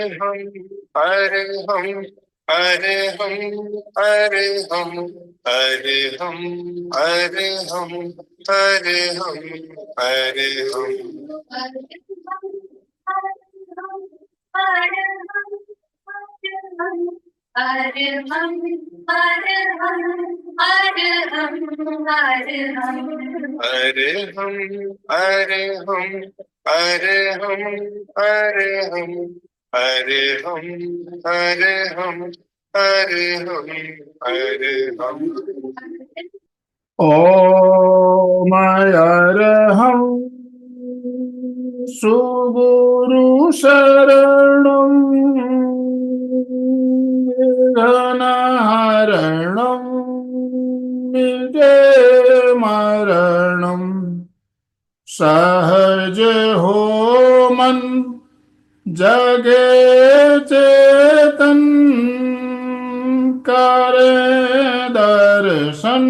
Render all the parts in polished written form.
हरे हम हरे हम हरे हम हरे हम हरे हम हरे हम हरे हम हरे हम हरे हम हरे हम हरे हम हरे हम हरे हम हरे हम हरे हम ओम अरहं सुगुरु शरणं घनहरणं मरणं सहज हो मन जगे चेतन करे दर्शन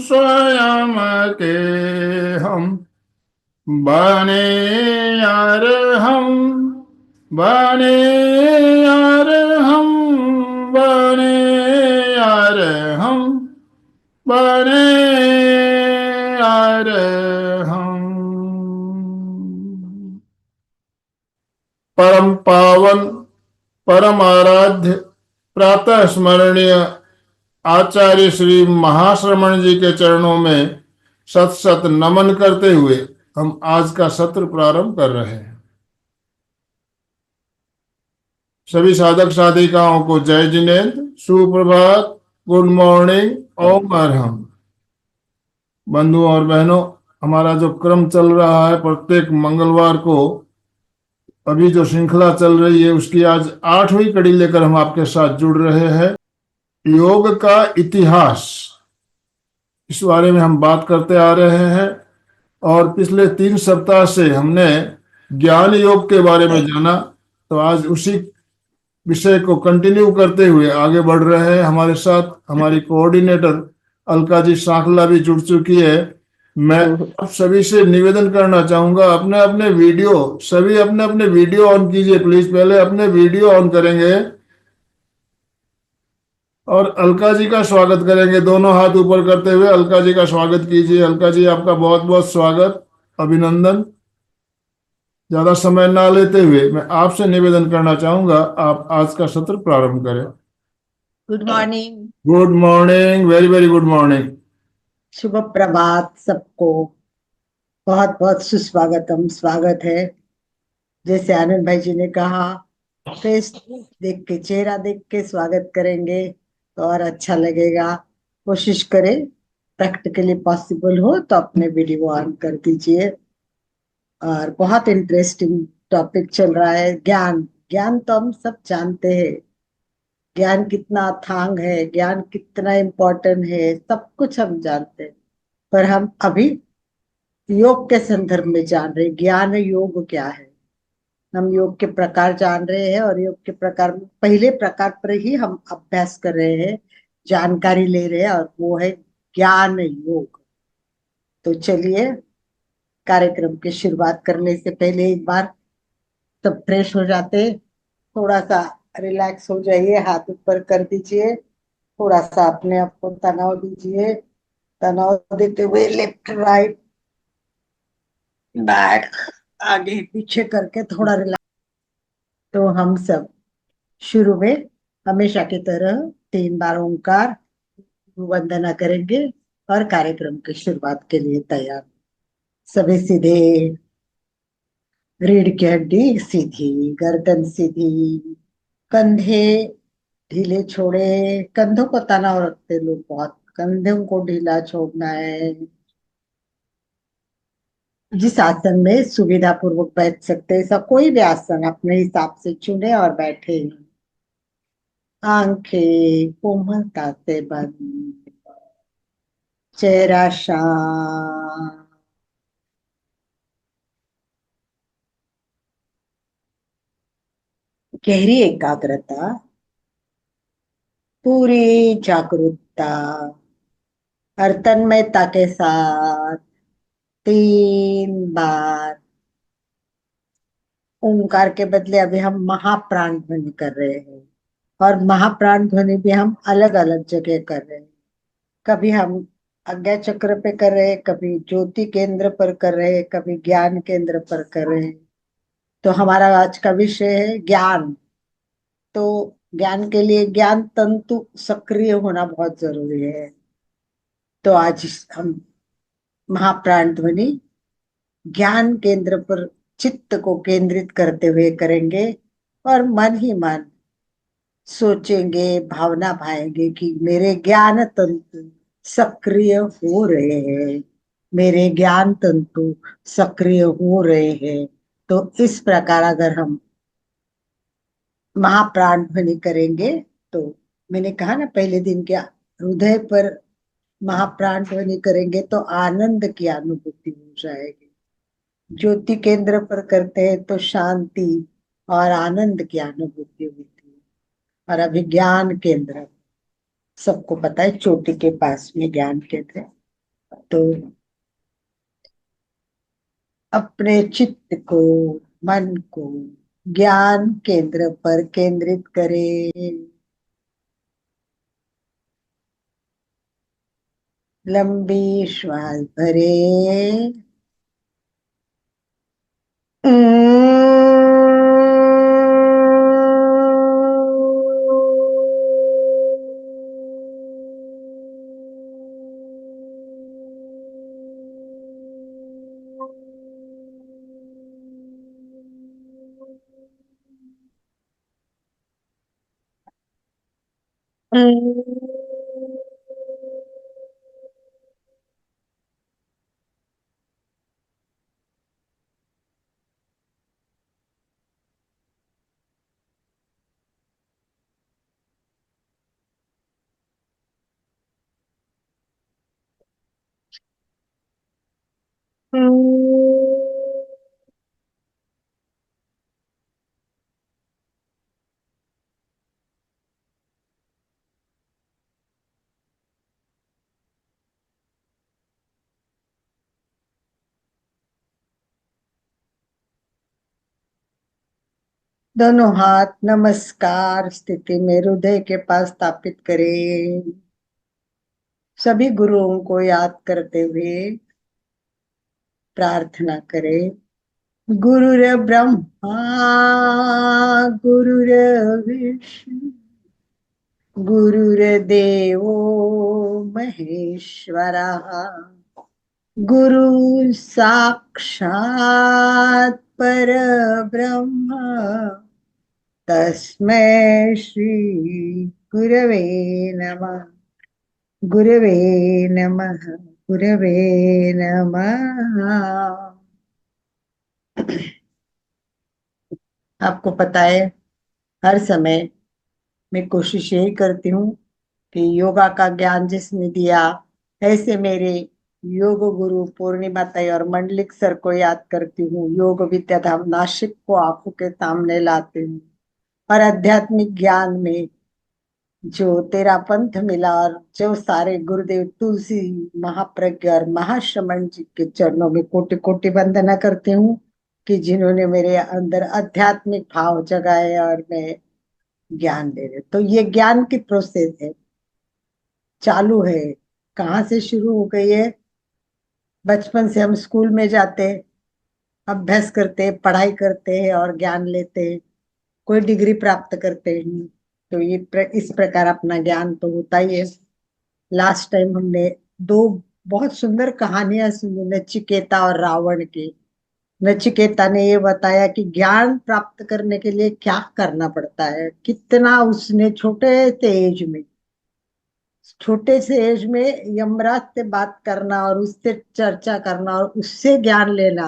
स्वयं के हम बने यार हम बने यार हम बने यार हम बने यार हम। परम पावन परम आराध्य प्रातः स्मरणीय आचार्य श्री महाश्रमण जी के चरणों में सत सत नमन करते हुए हम आज का सत्र प्रारंभ कर रहे हैं। सभी साधक साधिकाओं को जय जिनेन्द्र, सुप्रभात, गुड मॉर्निंग, ओम अरहम। बंधुओं और बहनों, हमारा जो क्रम चल रहा है प्रत्येक मंगलवार को, अभी जो श्रृंखला चल रही है उसकी आज 8वीं कड़ी लेकर हम आपके साथ जुड़ रहे हैं। योग का इतिहास, इस बारे में हम बात करते आ रहे हैं और पिछले 3 सप्ताह से हमने ज्ञान योग के बारे में जाना, तो आज उसी विषय को कंटिन्यू करते हुए आगे बढ़ रहे हैं। हमारे साथ हमारी कोऑर्डिनेटर अलका जी सांखला भी जुड़ चुकी है। मैं आप सभी से निवेदन करना चाहूंगा, अपने अपने वीडियो ऑन कीजिए प्लीज। पहले अपने वीडियो ऑन करेंगे और अलका जी का स्वागत करेंगे। दोनों हाथ ऊपर करते हुए अलका जी का स्वागत कीजिए। अलका जी, आपका बहुत बहुत स्वागत, अभिनंदन। ज्यादा समय ना लेते हुए मैं आपसे निवेदन करना चाहूंगा, आप आज का सत्र प्रारंभ करें। Good morning, good morning, very very good morning. शुभ प्रभात सबको, बहुत बहुत सुस्वागतम, स्वागत है। जैसे आनंद भाई जी ने कहा, फेस देख के, चेहरा देख के स्वागत करेंगे तो और अच्छा लगेगा। कोशिश करें, प्रैक्टिकली पॉसिबल हो तो अपने वीडियो ऑन कर दीजिए। और बहुत इंटरेस्टिंग टॉपिक चल रहा है, ज्ञान। ज्ञान तो हम सब जानते हैं, ज्ञान कितना अथांग है, ज्ञान कितना इम्पोर्टेंट है, सब कुछ हम जानते हैं। पर हम अभी योग के संदर्भ में जान रहे हैं, ज्ञान योग क्या है। हम योग के प्रकार जान रहे हैं और योग के प्रकार, पहले प्रकार पर ही हम अभ्यास कर रहे हैं, जानकारी ले रहे हैं, और वो है ज्ञान योग। तो चलिए, कार्यक्रम की शुरुआत करने से पहले एक बार सब फ्रेश हो जाते, थोड़ा सा रिलैक्स हो जाइए, हाथ ऊपर कर दीजिए, थोड़ा सा अपने आप को तनाव दीजिए। तनाव देते हुए लेफ्ट राइट बैक आगे पीछे करके थोड़ा रिलैक्स। तो हम सब शुरू में हमेशा की तरह 3 बार ओंकार वंदना करेंगे और कार्यक्रम की शुरुआत के लिए तैयार। सभी सीधे, रीढ़ की हड्डी सीधी, गर्दन सीधी, कंधे ढीले छोड़े। कंधों को तनाव रखते लोग बहुत, कंधों को ढीला छोड़ना है। जिस आसन में सुविधा पूर्वक बैठ सकते हैं, ऐसा कोई भी आसन अपने हिसाब से चुने और बैठे। आंखें कोमलता से बंद, चेहरा शांत, गहरी एकाग्रता, पूरी जागरूकता और तन्मयता के साथ 3 बार ओंकार के बदले अभी हम महाप्राण ध्वनि कर रहे हैं, और महाप्राण ध्वनि भी हम अलग अलग जगह कर रहे हैं। कभी हम आज्ञा चक्र पे कर रहे हैं, कभी ज्योति केंद्र पर कर रहे हैं, कभी ज्ञान केंद्र पर कर रहे हैं। तो हमारा आज का विषय है ज्ञान। तो ज्ञान के लिए ज्ञान तंतु सक्रिय होना बहुत जरूरी है। तो आज हम महाप्राण ध्वनि ज्ञान केंद्र पर चित्त को केंद्रित करते हुए करेंगे, और मन ही मन सोचेंगे, भावना भाएंगे कि मेरे ज्ञान तंतु सक्रिय हो रहे हैं, मेरे ज्ञान तंतु सक्रिय हो रहे हैं। तो इस प्रकार अगर हम महाप्राण ध्वनि करेंगे, तो मैंने कहा ना पहले दिन क्या, हृदय पर महाप्राण ध्वनि करेंगे तो आनंद की अनुभूति हो जाएगी। ज्योति केंद्र पर करते हैं तो शांति और आनंद की अनुभूति होती है। और अभी ज्ञान केंद्र, सबको पता है चोटी के पास में ज्ञान केंद्र है। तो अपने चित्त को, मन को ज्ञान केंद्र पर केंद्रित करें। लंबी श्वास भरे। दोनों हाथ नमस्कार स्थिति में हृदय के पास स्थापित करें। सभी गुरुओं को याद करते हुए प्रार्थना करें। गुरुर ब्रह्मा गुरुर्विष्णु गुरुर्देवो महेश्वरः गुरु साक्षात् परब्रह्म तस्मै श्री गुरवे नमः। गुरवे नमः। गुरवे नमः। आपको पता है, हर समय मैं कोशिश यही करती हूँ कि योगा का ज्ञान जिसने दिया, ऐसे मेरे योग गुरु पूर्णिमा ताई और मंडलिक सर को याद करती हूँ। योग विद्याधाम नासिक को आंखों के सामने लाती हूँ, और आध्यात्मिक ज्ञान में जो तेरा पंथ मिला, और जो सारे गुरुदेव तुलसी महाप्रज्ञ और महाश्रमण जी के चरणों में कोटि कोटि वंदना करती हूँ कि जिन्होंने मेरे अंदर आध्यात्मिक भाव जगाए और मैं ज्ञान दे रहे। तो ये ज्ञान की प्रोसेस है, चालू है। कहाँ से शुरू हो गई है? बचपन से हम स्कूल में जाते, अभ्यास करते, पढ़ाई करते हैं और ज्ञान लेते हैं, कोई डिग्री प्राप्त करते हैं। तो ये इस प्रकार अपना ज्ञान तो होता ही है। लास्ट टाइम हमने दो बहुत सुंदर कहानियां सुनी, नचिकेता और रावण की। नचिकेता ने ये बताया कि ज्ञान प्राप्त करने के लिए क्या करना पड़ता है, कितना उसने छोटे से एज में यमराज से बात करना और उससे चर्चा करना और उससे ज्ञान लेना।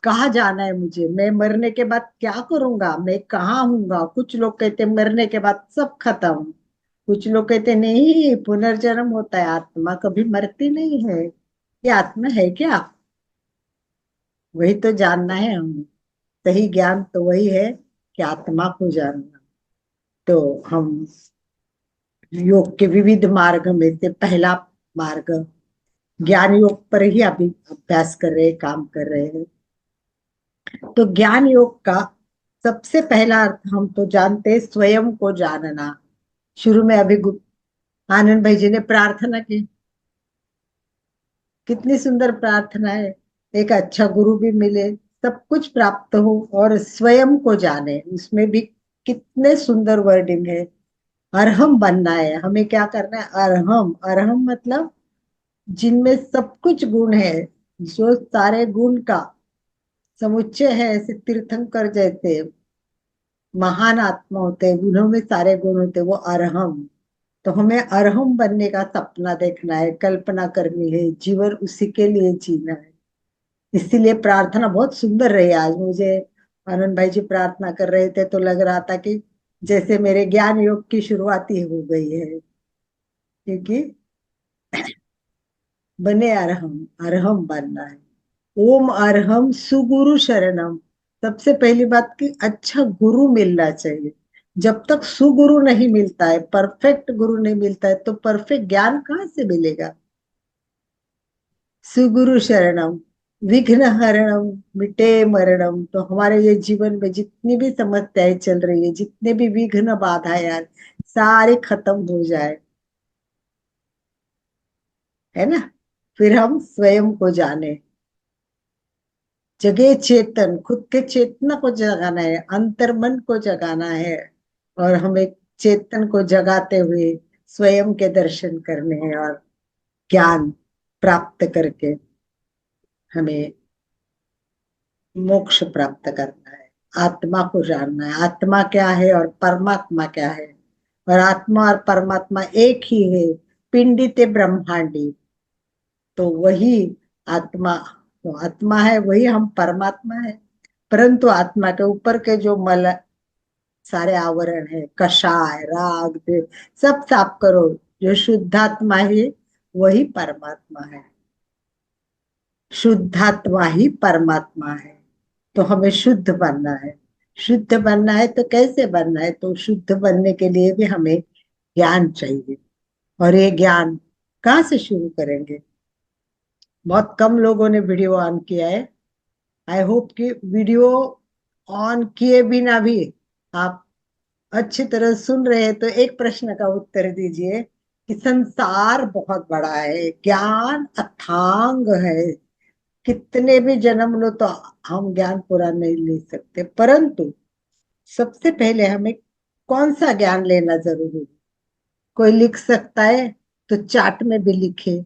कहाँ जाना है मुझे, मैं मरने के बाद क्या करूंगा, मैं कहाँ हूँगा। कुछ लोग कहते मरने के बाद सब खत्म, कुछ लोग कहते नहीं पुनर्जन्म होता है, आत्मा कभी मरती नहीं है। ये आत्मा है क्या? वही तो जानना है हमें। सही ज्ञान तो वही है कि आत्मा को जानना। तो हम योग के विविध मार्ग में से पहला मार्ग ज्ञान योग पर ही अभी अभ्यास कर रहे हैं, काम कर रहे हैं। तो ज्ञान योग का सबसे पहला अर्थ हम तो जानते हैं, स्वयं को जानना। शुरू में अभी आनंद भाई जी ने प्रार्थना की, कितनी सुंदर प्रार्थना है। एक अच्छा गुरु भी मिले, सब कुछ प्राप्त हो और स्वयं को जाने, उसमें भी कितने सुंदर वर्डिंग है। अरहम बनना है, हमें क्या करना है? अरहम। अरहम मतलब जिनमें सब कुछ गुण है, जो सारे गुण का समुच्चय है, ऐसे तीर्थंकर जैसे महान आत्मा होते हैं, गुणों में सारे गुण होते हैं, वो अरहम। तो हमें अरहम बनने का सपना देखना है, कल्पना करनी है, जीवन उसी के लिए जीना है। इसीलिए प्रार्थना बहुत सुंदर रही आज मुझे। आनंद भाई जी प्रार्थना कर रहे थे तो लग रहा था कि जैसे मेरे ज्ञान योग की शुरुआत ही हो गई है, क्योंकि बने अरहम, अरहम बनना है। ओम अरहम सुगुरु शरणम। सबसे पहली बात कि अच्छा गुरु मिलना चाहिए। जब तक सुगुरु नहीं मिलता है, परफेक्ट गुरु नहीं मिलता है, तो परफेक्ट ज्ञान कहाँ से मिलेगा? सुगुरु शरणम विघ्न हरणम मिटे मरणम। तो हमारे ये जीवन में जितनी भी समस्याएं चल रही है, जितने भी विघ्न बाधा यार, सारे खत्म हो जाए, है ना? फिर हम स्वयं को जाने। जगे चेतन, खुद के चेतना को जगाना है, अंतर्मन को जगाना है। और हमें चेतन को जगाते हुए स्वयं के दर्शन करने हैं, और ज्ञान प्राप्त करके हमें मोक्ष प्राप्त करना है। आत्मा को जानना है, आत्मा क्या है और परमात्मा क्या है। और आत्मा और परमात्मा एक ही है, पिंडित ब्रह्मांडी। तो वही आत्मा, तो आत्मा है, वही हम परमात्मा है। परंतु आत्मा के ऊपर के जो मल सारे आवरण है, कषाय राग द्वेष, सब साफ करो। जो शुद्धात्मा है वही परमात्मा है, शुद्धात्मा ही परमात्मा है। तो हमें शुद्ध बनना है। शुद्ध बनना है तो कैसे बनना है? तो शुद्ध बनने के लिए भी हमें ज्ञान चाहिए। और ये ज्ञान कहाँ से शुरू करेंगे? बहुत कम लोगों ने वीडियो ऑन किया है। आई होप कि वीडियो ऑन किए बिना भी आप अच्छी तरह सुन रहे हैं। तो एक प्रश्न का उत्तर दीजिए कि संसार बहुत बड़ा है, ज्ञान अथांग है, कितने भी जन्म लो तो हम ज्ञान पूरा नहीं ले सकते। परंतु सबसे पहले हमें कौन सा ज्ञान लेना जरूरी है? कोई लिख सकता है तो चार्ट में भी लिखे,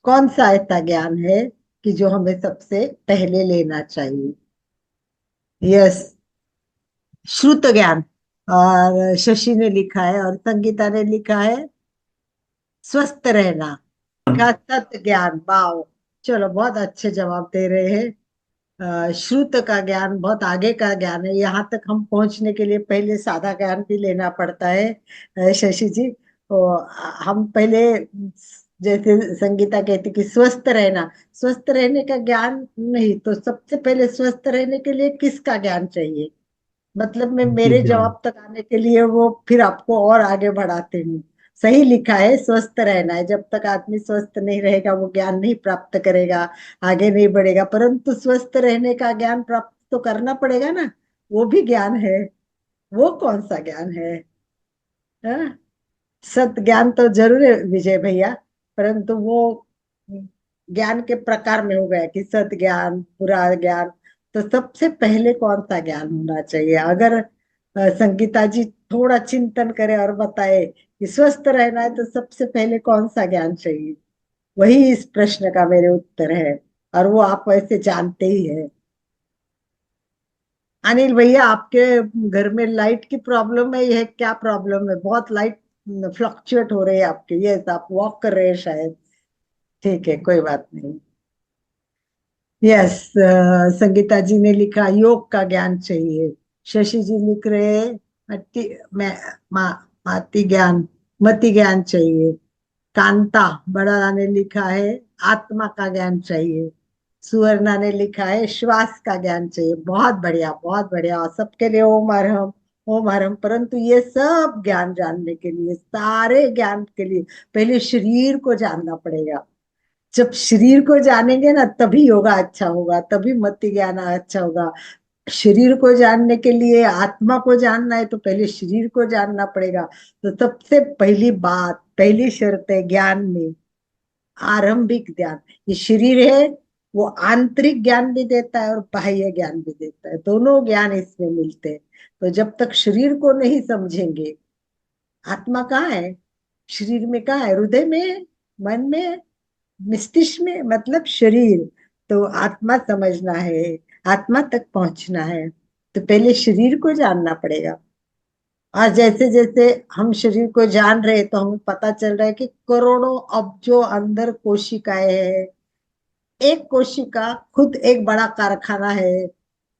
कौन सा ऐसा ज्ञान है कि जो हमें सबसे पहले लेना चाहिए? यस, श्रुत ज्ञान। और शशि ने लिखा है और संगीता ने लिखा है स्वस्थ रहना का सत ज्ञान। वाओ, चलो बहुत अच्छे जवाब दे रहे हैं। श्रुत का ज्ञान बहुत आगे का ज्ञान है। यहाँ तक हम पहुंचने के लिए पहले सादा ज्ञान भी लेना पड़ता है। शशि जी, तो हम पहले, जैसे संगीता कहती कि स्वस्थ रहना, स्वस्थ रहने का ज्ञान नहीं, तो सबसे पहले स्वस्थ रहने के लिए किसका ज्ञान चाहिए? मतलब मैं मेरे जवाब तक आने के लिए वो फिर आपको और आगे बढ़ाते हूँ। सही लिखा है, स्वस्थ रहना है। जब तक आदमी स्वस्थ नहीं रहेगा वो ज्ञान नहीं प्राप्त करेगा, आगे नहीं बढ़ेगा। परंतु स्वस्थ रहने का ज्ञान प्राप्त तो करना पड़ेगा ना, वो भी ज्ञान है। वो कौन सा ज्ञान है? हाँ? सत ज्ञान तो जरूर है विजय भैया, परंतु वो ज्ञान के प्रकार में हो गया कि सत ज्ञान, बुरा ज्ञान। तो सबसे पहले कौन सा ज्ञान होना चाहिए? अगर संगीता जी थोड़ा चिंतन करे और बताए कि स्वस्थ रहना है तो सबसे पहले कौन सा ज्ञान चाहिए, वही इस प्रश्न का मेरे उत्तर है। और वो आप वैसे जानते ही है। अनिल भैया, आपके घर में लाइट की प्रॉब्लम है, यह क्या प्रॉब्लम है? बहुत लाइट फ्लक्चुएट हो रही है आपकी। यस, आप वॉक कर रहे हैं शायद। ठीक है, कोई बात नहीं। यस, संगीता जी ने लिखा योग का ज्ञान चाहिए। शशि जी लिख रहे हैं मति, मैं माति ज्ञान, मति ज्ञान चाहिए। कांता बड़ा ने लिखा है आत्मा का ज्ञान चाहिए। सुवर्णा ने लिखा है श्वास का ज्ञान चाहिए। बहुत बढ़िया, बहुत बढ़िया। और सबके लिए ओम अरहम, ओम अरहम। परंतु ये सब ज्ञान जानने के लिए, सारे ज्ञान के लिए पहले शरीर को जानना पड़ेगा। जब शरीर को जानेंगे ना तभी योगा अच्छा होगा, तभी मति ज्ञान अच्छा होगा। शरीर को जानने के लिए आत्मा को जानना है तो पहले शरीर को जानना पड़ेगा। तो सबसे पहली बात, पहली शर्त है ज्ञान में आरंभिक ज्ञान। ये शरीर है, वो आंतरिक ज्ञान भी देता है और बाह्य ज्ञान भी देता है, दोनों ज्ञान इसमें मिलते हैं। तो जब तक शरीर को नहीं समझेंगे, आत्मा कहाँ है, शरीर में कहाँ है, हृदय में, मन में, मस्तिष्क में, मतलब शरीर। तो आत्मा समझना है, आत्मा तक पहुंचना है, तो पहले शरीर को जानना पड़ेगा। और जैसे जैसे हम शरीर को जान रहे तो हमें पता चल रहा है कि करोड़ों अब्जों अंदर कोशिकाएं हैं। एक कोशिका खुद एक बड़ा कारखाना है,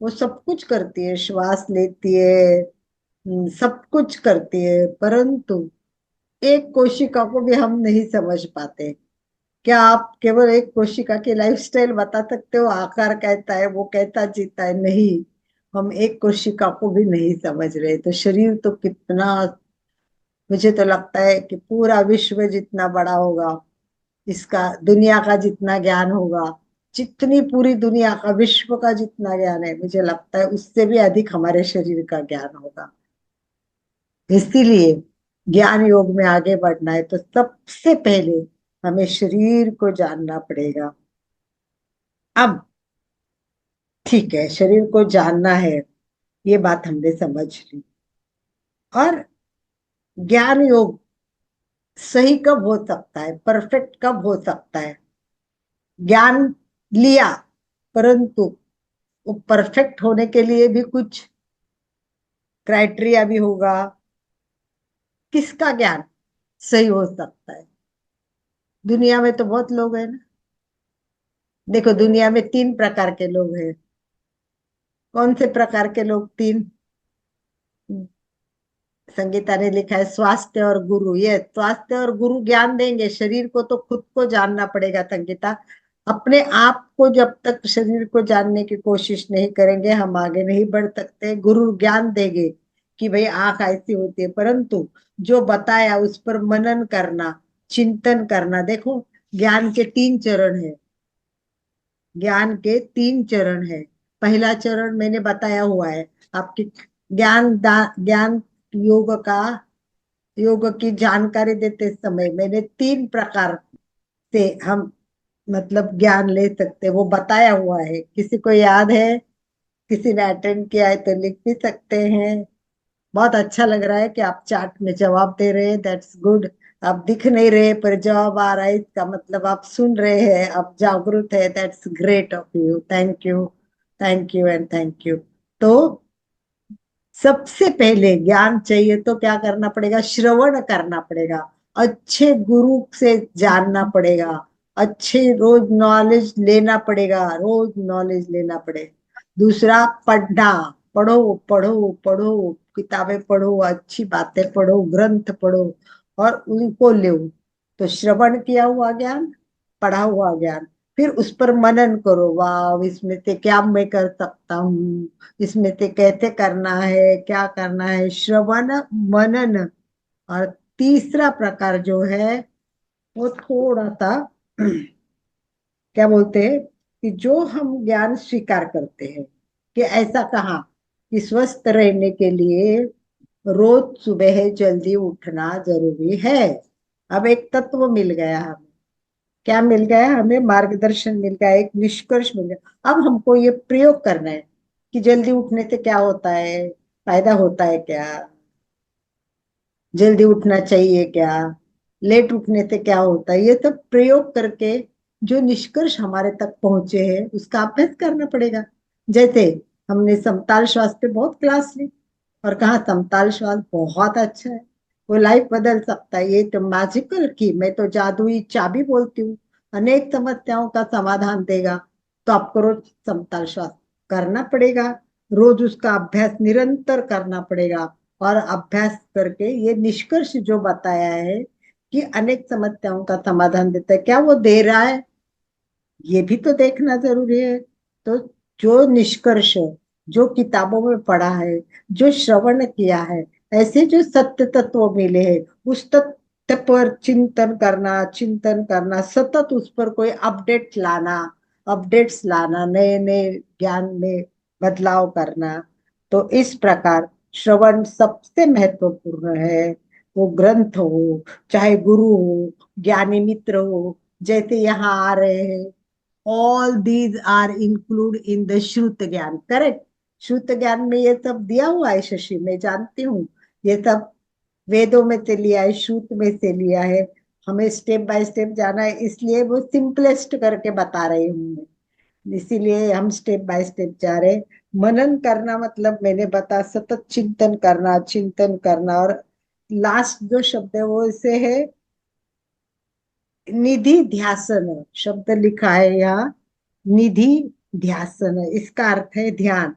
वो सब कुछ करती है, श्वास लेती है, सब कुछ करती है, परंतु एक कोशिका को भी हम नहीं समझ पाते। क्या आप केवल एक कोशिका की लाइफस्टाइल बता सकते हो, आकार कहता है, वो कहता जीता है? नहीं, हम एक कोशिका को भी नहीं समझ रहे। तो शरीर तो कितना, मुझे तो लगता है कि पूरा विश्व जितना बड़ा होगा, इसका दुनिया का जितना ज्ञान होगा, जितनी पूरी दुनिया का विश्व का जितना ज्ञान है, मुझे लगता है उससे भी अधिक हमारे शरीर का ज्ञान होगा। इसीलिए ज्ञान योग में आगे बढ़ना है तो सबसे पहले हमें शरीर को जानना पड़ेगा। अब ठीक है, शरीर को जानना है, ये बात हमने समझ ली। और ज्ञान योग सही कब हो सकता है, परफेक्ट कब हो सकता है? ज्ञान लिया, परंतु वो परफेक्ट होने के लिए भी कुछ क्राइटेरिया भी होगा। किसका ज्ञान सही हो सकता है? दुनिया में तो बहुत लोग हैं ना। देखो, दुनिया में तीन प्रकार के लोग हैं। कौन से प्रकार के लोग? तीन। संगीता ने लिखा है स्वास्थ्य और गुरु। ये स्वास्थ्य और गुरु ज्ञान देंगे, शरीर को तो खुद को जानना पड़ेगा संगीता। अपने आप को जब तक शरीर को जानने की कोशिश नहीं करेंगे, हम आगे नहीं बढ़ सकते। गुरु ज्ञान देंगे कि भाई आंख ऐसी होती है, परंतु जो बताया उस पर मनन करना, चिंतन करना। देखो, ज्ञान के तीन चरण है, ज्ञान के तीन चरण है। पहला चरण मैंने बताया हुआ है आपकी, ज्ञान योग का, योग की जानकारी देते समय मैंने तीन प्रकार से हम मतलब ज्ञान ले सकते, वो बताया हुआ है। किसी को याद है? किसी ने अटेंड किया है तो लिख भी सकते हैं। बहुत अच्छा लग रहा है कि आप चार्ट में जवाब दे रहे हैं, दैट्स गुड। आप दिख नहीं रहे पर जवाब आ रहा है, इसका मतलब आप सुन रहे हैं, आप जागरूक है, that's great of you. Thank you, thank you and thank you. तो सबसे पहले ज्ञान चाहिए तो क्या करना पड़ेगा? श्रवण करना पड़ेगा, अच्छे गुरु से जानना पड़ेगा, अच्छे रोज नॉलेज लेना पड़ेगा, रोज नॉलेज लेना पड़ेगा। दूसरा, पढ़ना, पढ़ो पढ़ो पढ़ो, किताबें पढ़ो, अच्छी बातें पढ़ो, ग्रंथ पढ़ो और उनको लो। तो श्रवण किया हुआ ज्ञान, पढ़ा हुआ ज्ञान, फिर उस पर मनन करो। वाह, इसमें से क्या मैं कर सकता हूँ, इसमें से कैसे करना है, क्या करना है, श्रवण मनन। और तीसरा प्रकार जो है वो थोड़ा सा क्या बोलते हैं कि जो हम ज्ञान स्वीकार करते हैं कि ऐसा कहा कि स्वस्थ रहने के लिए रोज सुबह जल्दी उठना जरूरी है। अब एक तत्व मिल गया हमें। क्या मिल गया हमें? मार्गदर्शन मिल गया, एक निष्कर्ष मिल गया। अब हमको ये प्रयोग करना है कि जल्दी उठने से क्या होता है, फायदा होता है क्या, जल्दी उठना चाहिए क्या, लेट उठने से क्या होता है, ये सब प्रयोग करके जो निष्कर्ष हमारे तक पहुंचे हैं उसका अभ्यास करना पड़ेगा। जैसे हमने समताल श्वास पे बहुत क्लास ली और कहा समताल श्वास बहुत अच्छा है, वो लाइफ बदल सकता है, ये तो मैजिकल की, मैं तो जादुई चाबी बोलती हूँ, अनेक समस्याओं का समाधान देगा। तो आपको रोज समताल श्वास करना पड़ेगा, रोज उसका अभ्यास निरंतर करना पड़ेगा। और अभ्यास करके ये निष्कर्ष जो बताया है कि अनेक समस्याओं का समाधान देता है, क्या वो दे रहा है, ये भी तो देखना जरूरी है। तो जो निष्कर्ष, जो किताबों में पढ़ा है, जो श्रवण किया है, ऐसे जो सत्य तत्व मिले हैं, उस सत्य पर चिंतन करना, सतत उस पर कोई अपडेट्स लाना, नए नए ज्ञान में बदलाव करना। तो इस प्रकार श्रवण सबसे महत्वपूर्ण है। वो ग्रंथ हो, चाहे गुरु हो, ज्ञानी मित्र हो, जैसे यहाँ आ रहे हैं, all these are include in the श्रुत ज्ञान। करेक्ट, श्रुत ज्ञान में ये सब दिया हुआ है शशि, मैं जानती हूँ। ये सब वेदों में से लिया है, श्रुत में से लिया है। हमें स्टेप बाय स्टेप जाना है, इसलिए वो सिंपलेस्ट करके बता रही हूँ मैं। इसीलिए हम स्टेप बाय स्टेप जा रहे हैं। मनन करना मतलब मैंने बता, सतत चिंतन करना। और लास्ट जो शब्द है वो इसे है निधि ध्यासन, शब्द लिखा है यहाँ, निधि ध्यासन। इसका अर्थ है ध्यान।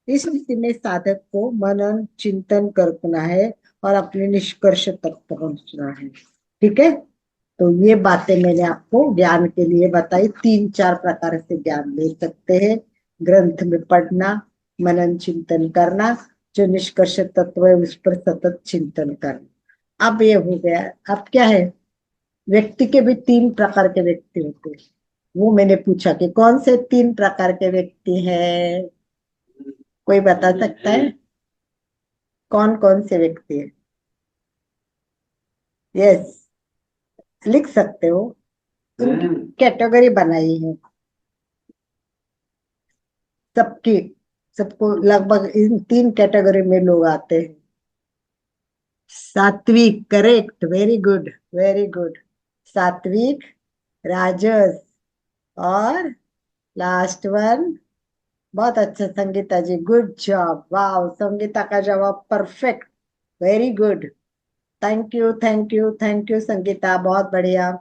इस स्थिति में साधक को मनन चिंतन करना है और अपने निष्कर्ष तक पहुंचना है। ठीक है, तो ये बातें मैंने आपको ज्ञान के लिए बताई। 3-4 प्रकार से ज्ञान ले सकते हैं। ग्रंथ में पढ़ना, मनन चिंतन करना, जो निष्कर्ष तत्व है उस पर सतत चिंतन करना। अब ये हो गया। अब क्या है, व्यक्ति के भी 3 प्रकार के व्यक्ति होते हैं। वो मैंने पूछा कि कौन से 3 प्रकार के व्यक्ति हैं, कोई बता सकता है? कौन कौन से व्यक्ति है? यस, लिख सकते हो। उनकी कैटेगरी बनाई है सबकी। सबको लगभग इन 3 कैटेगरी में लोग आते हैं। सात्विक, correct, very good, very good. सात्विक, राजस, और लास्ट वन, बहुत अच्छा संगीता जी, गुड जॉब, वाह, संगीता का जवाब perfect, very good. Thank you Sangeeta, बहुत बढ़िया।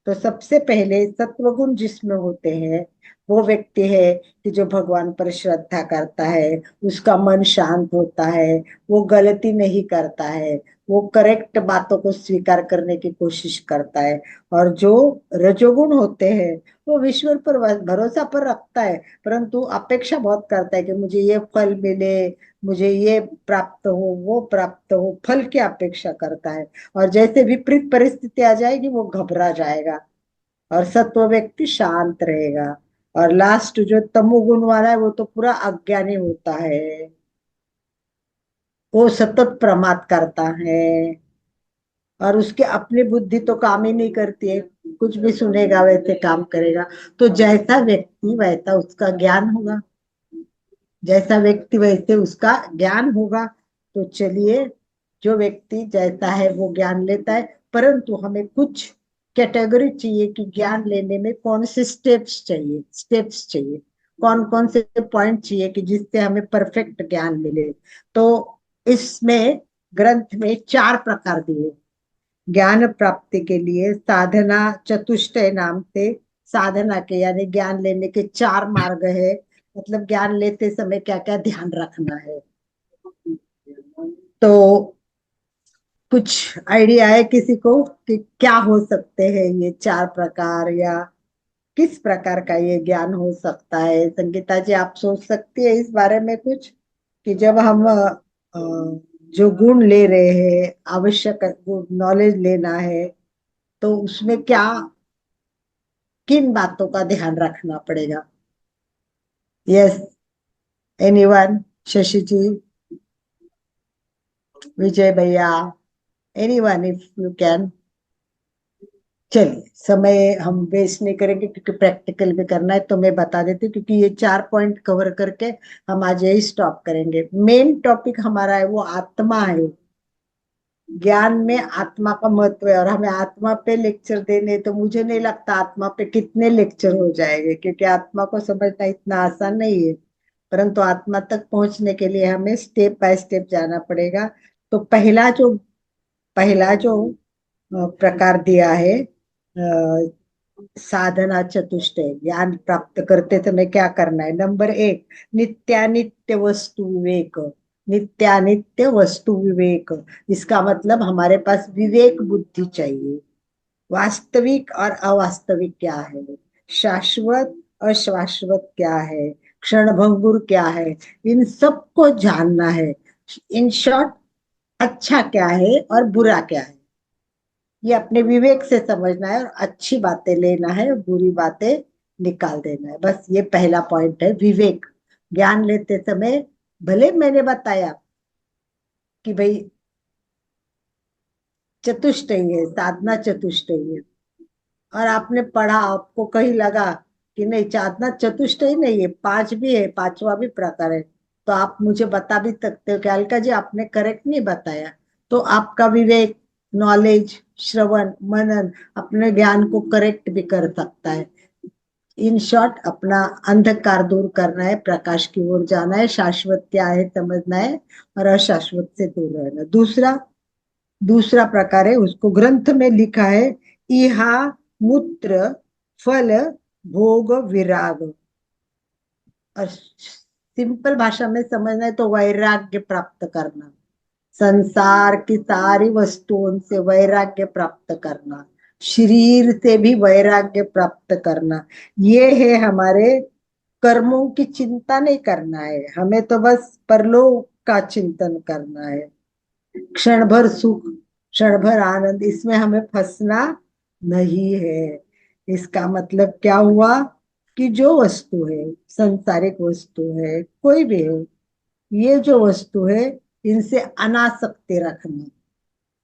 तो सबसे पहले सत्वगुण जिसमें होते हैं वो व्यक्ति है कि जो भगवान पर श्रद्धा करता है, उसका मन शांत होता है, वो गलती नहीं करता है, वो करेक्ट बातों को स्वीकार करने की कोशिश करता है। और जो रजोगुण होते हैं, वो ईश्वर पर भरोसा पर रखता है, परंतु अपेक्षा बहुत करता है कि मुझे ये फल मिले, मुझे ये प्राप्त हो, वो प्राप्त हो, फल की अपेक्षा करता है। और जैसे विपरीत परिस्थिति आ जाएगी वो घबरा जाएगा। और सत्व व्यक्ति शांत रहेगा। और लास्ट जो तमोगुण वाला है वो तो पूरा अज्ञानी होता है, वो सतत प्रमाद करता है, और उसकी अपनी बुद्धि तो काम ही नहीं करती है, कुछ भी सुनेगा वैसे काम करेगा। तो जैसा व्यक्ति वैसा उसका ज्ञान होगा, जैसा व्यक्ति वैसे उसका ज्ञान होगा। तो चलिए, जो व्यक्ति जैसा है वो ज्ञान लेता है, परंतु हमें कुछ कैटेगरी चाहिए कि ज्ञान लेने में कौन से स्टेप्स चाहिए, कौन कौन से पॉइंट चाहिए कि जिससे हमें परफेक्ट ज्ञान मिले। तो इसमें ग्रंथ में 4 प्रकार दिए ज्ञान प्राप्ति के लिए। साधना चतुष्टय नाम से साधना के, यानी ज्ञान लेने के 4 मार्ग है। मतलब ज्ञान लेते समय क्या क्या ध्यान रखना है। तो कुछ आइडिया है किसी को कि क्या हो सकते हैं ये 4 प्रकार, या किस प्रकार का ये ज्ञान हो सकता है? संगीता जी, आप सोच सकती है इस बारे में कुछ, कि जब हम जो गुण ले रहे हैं, आवश्यक नॉलेज लेना है, तो उसमें क्या, किन बातों का ध्यान रखना पड़ेगा? Yes, anyone? शशि जी, विजय भैया, एनीवन इफ यू कैन। चलिए, समय हम वेस्ट नहीं करेंगे क्योंकि प्रैक्टिकल भी करना है, तो मैं बता देती हूँ, क्योंकि ये 4 पॉइंट कवर करके हम आज यही स्टॉप करेंगे। मेन टॉपिक हमारा है वो आत्मा है। ज्ञान में आत्मा का महत्व है, और हमें आत्मा पे लेक्चर देने, तो मुझे नहीं लगता आत्मा पे कितने लेक्चर हो जाएंगे, क्योंकि आत्मा को समझना इतना आसान नहीं है। परंतु आत्मा तक पहुंचने के लिए हमें स्टेप बाय स्टेप जाना पड़ेगा। तो पहला जो प्रकार दिया है, साधना चतुष्टय, ज्ञान प्राप्त करते समय क्या करना है। नंबर 1, नित्यानित्य वस्तु विवेक। नित्यानित्य वस्तु विवेक, इसका मतलब हमारे पास विवेक बुद्धि चाहिए। वास्तविक और अवास्तविक क्या है, शाश्वत अशाश्वत क्या है, क्षणभंगुर क्या है, इन सबको जानना है। इन शॉर्ट, अच्छा क्या है और बुरा क्या है। ये अपने विवेक से समझना है और अच्छी बातें लेना है और बुरी बातें निकाल देना है। बस ये पहला पॉइंट है, विवेक। ज्ञान लेते समय भले मैंने बताया कि भाई चतुष्टयी है, साधना चतुष्टयी है, और आपने पढ़ा, आपको कहीं लगा कि नहीं साधना चतुष्टयी नहीं है, पांच भी है, पांचवा भी प्रकार है, तो आप मुझे बता भी सकते हो कि अलका जी आपने करेक्ट नहीं बताया। तो आपका विवेक, नॉलेज, श्रवण, मनन अपने ज्ञान को करेक्ट भी कर सकता है। इन शॉर्ट, अपना अंधकार दूर करना है, प्रकाश की ओर जाना है, शाश्वत क्या है समझना है और अशाश्वत से दूर रहना। दूसरा दूसरा प्रकार है, उसको ग्रंथ में लिखा है, इहा मूत्र फल भोग विराग। और सिंपल भाषा में समझना है तो वैराग्य प्राप्त करना, संसार की सारी वस्तुओं से वैराग्य प्राप्त करना, शरीर से भी वैराग्य प्राप्त करना। ये है हमारे कर्मों की चिंता नहीं करना है, हमें तो बस परलोक का चिंतन करना है। क्षण भर सुख, क्षण भर आनंद, इसमें हमें फंसना नहीं है। इसका मतलब क्या हुआ कि जो वस्तु है, सांसारिक वस्तु है, कोई भी है, ये जो वस्तु है, इनसे अनासक्ति रखना,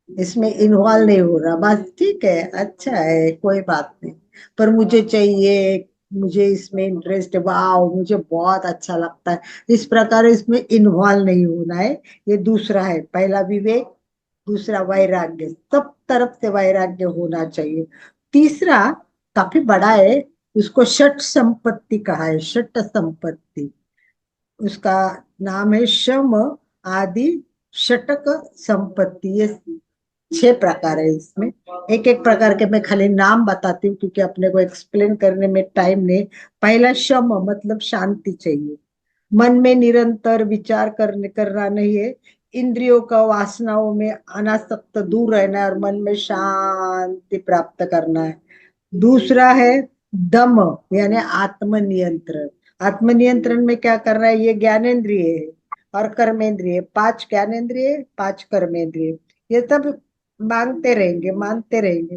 इसमें इन्वॉल्व नहीं हो रहा। बस ठीक है, अच्छा है, कोई बात नहीं, पर मुझे चाहिए, मुझे इसमें इंटरेस्ट है, वाह मुझे बहुत अच्छा लगता है, इस प्रकार इसमें इन्वॉल्व नहीं होना है। ये दूसरा है, पहला विवेक, दूसरा वैराग्य, सब तरफ से वैराग्य होना चाहिए। तीसरा काफी बड़ा है, उसको षट संपत्ति कहा है, षट संपत्ति। उसका नाम है शम आदि षटक संपत्ति। ये 6 प्रकार है इसमें। एक एक प्रकार के मैं खाली नाम बताती हूँ क्योंकि अपने को एक्सप्लेन करने में टाइम नहीं। पहला शम मतलब शांति चाहिए, मन में निरंतर विचार करना नहीं है, इंद्रियों का वासनाओं में अनासक्त दूर रहना है और मन में शांति प्राप्त करना है। दूसरा है दम, यानी आत्मनियंत्रण। आत्मनियंत्रण में क्या करना है, ये ज्ञानेंद्रिय है और कर्मेंद्रिय, 5 ज्ञानेंद्रिय 5 कर्मेंद्रिय, ये सब मांगते रहेंगे, मानते रहेंगे,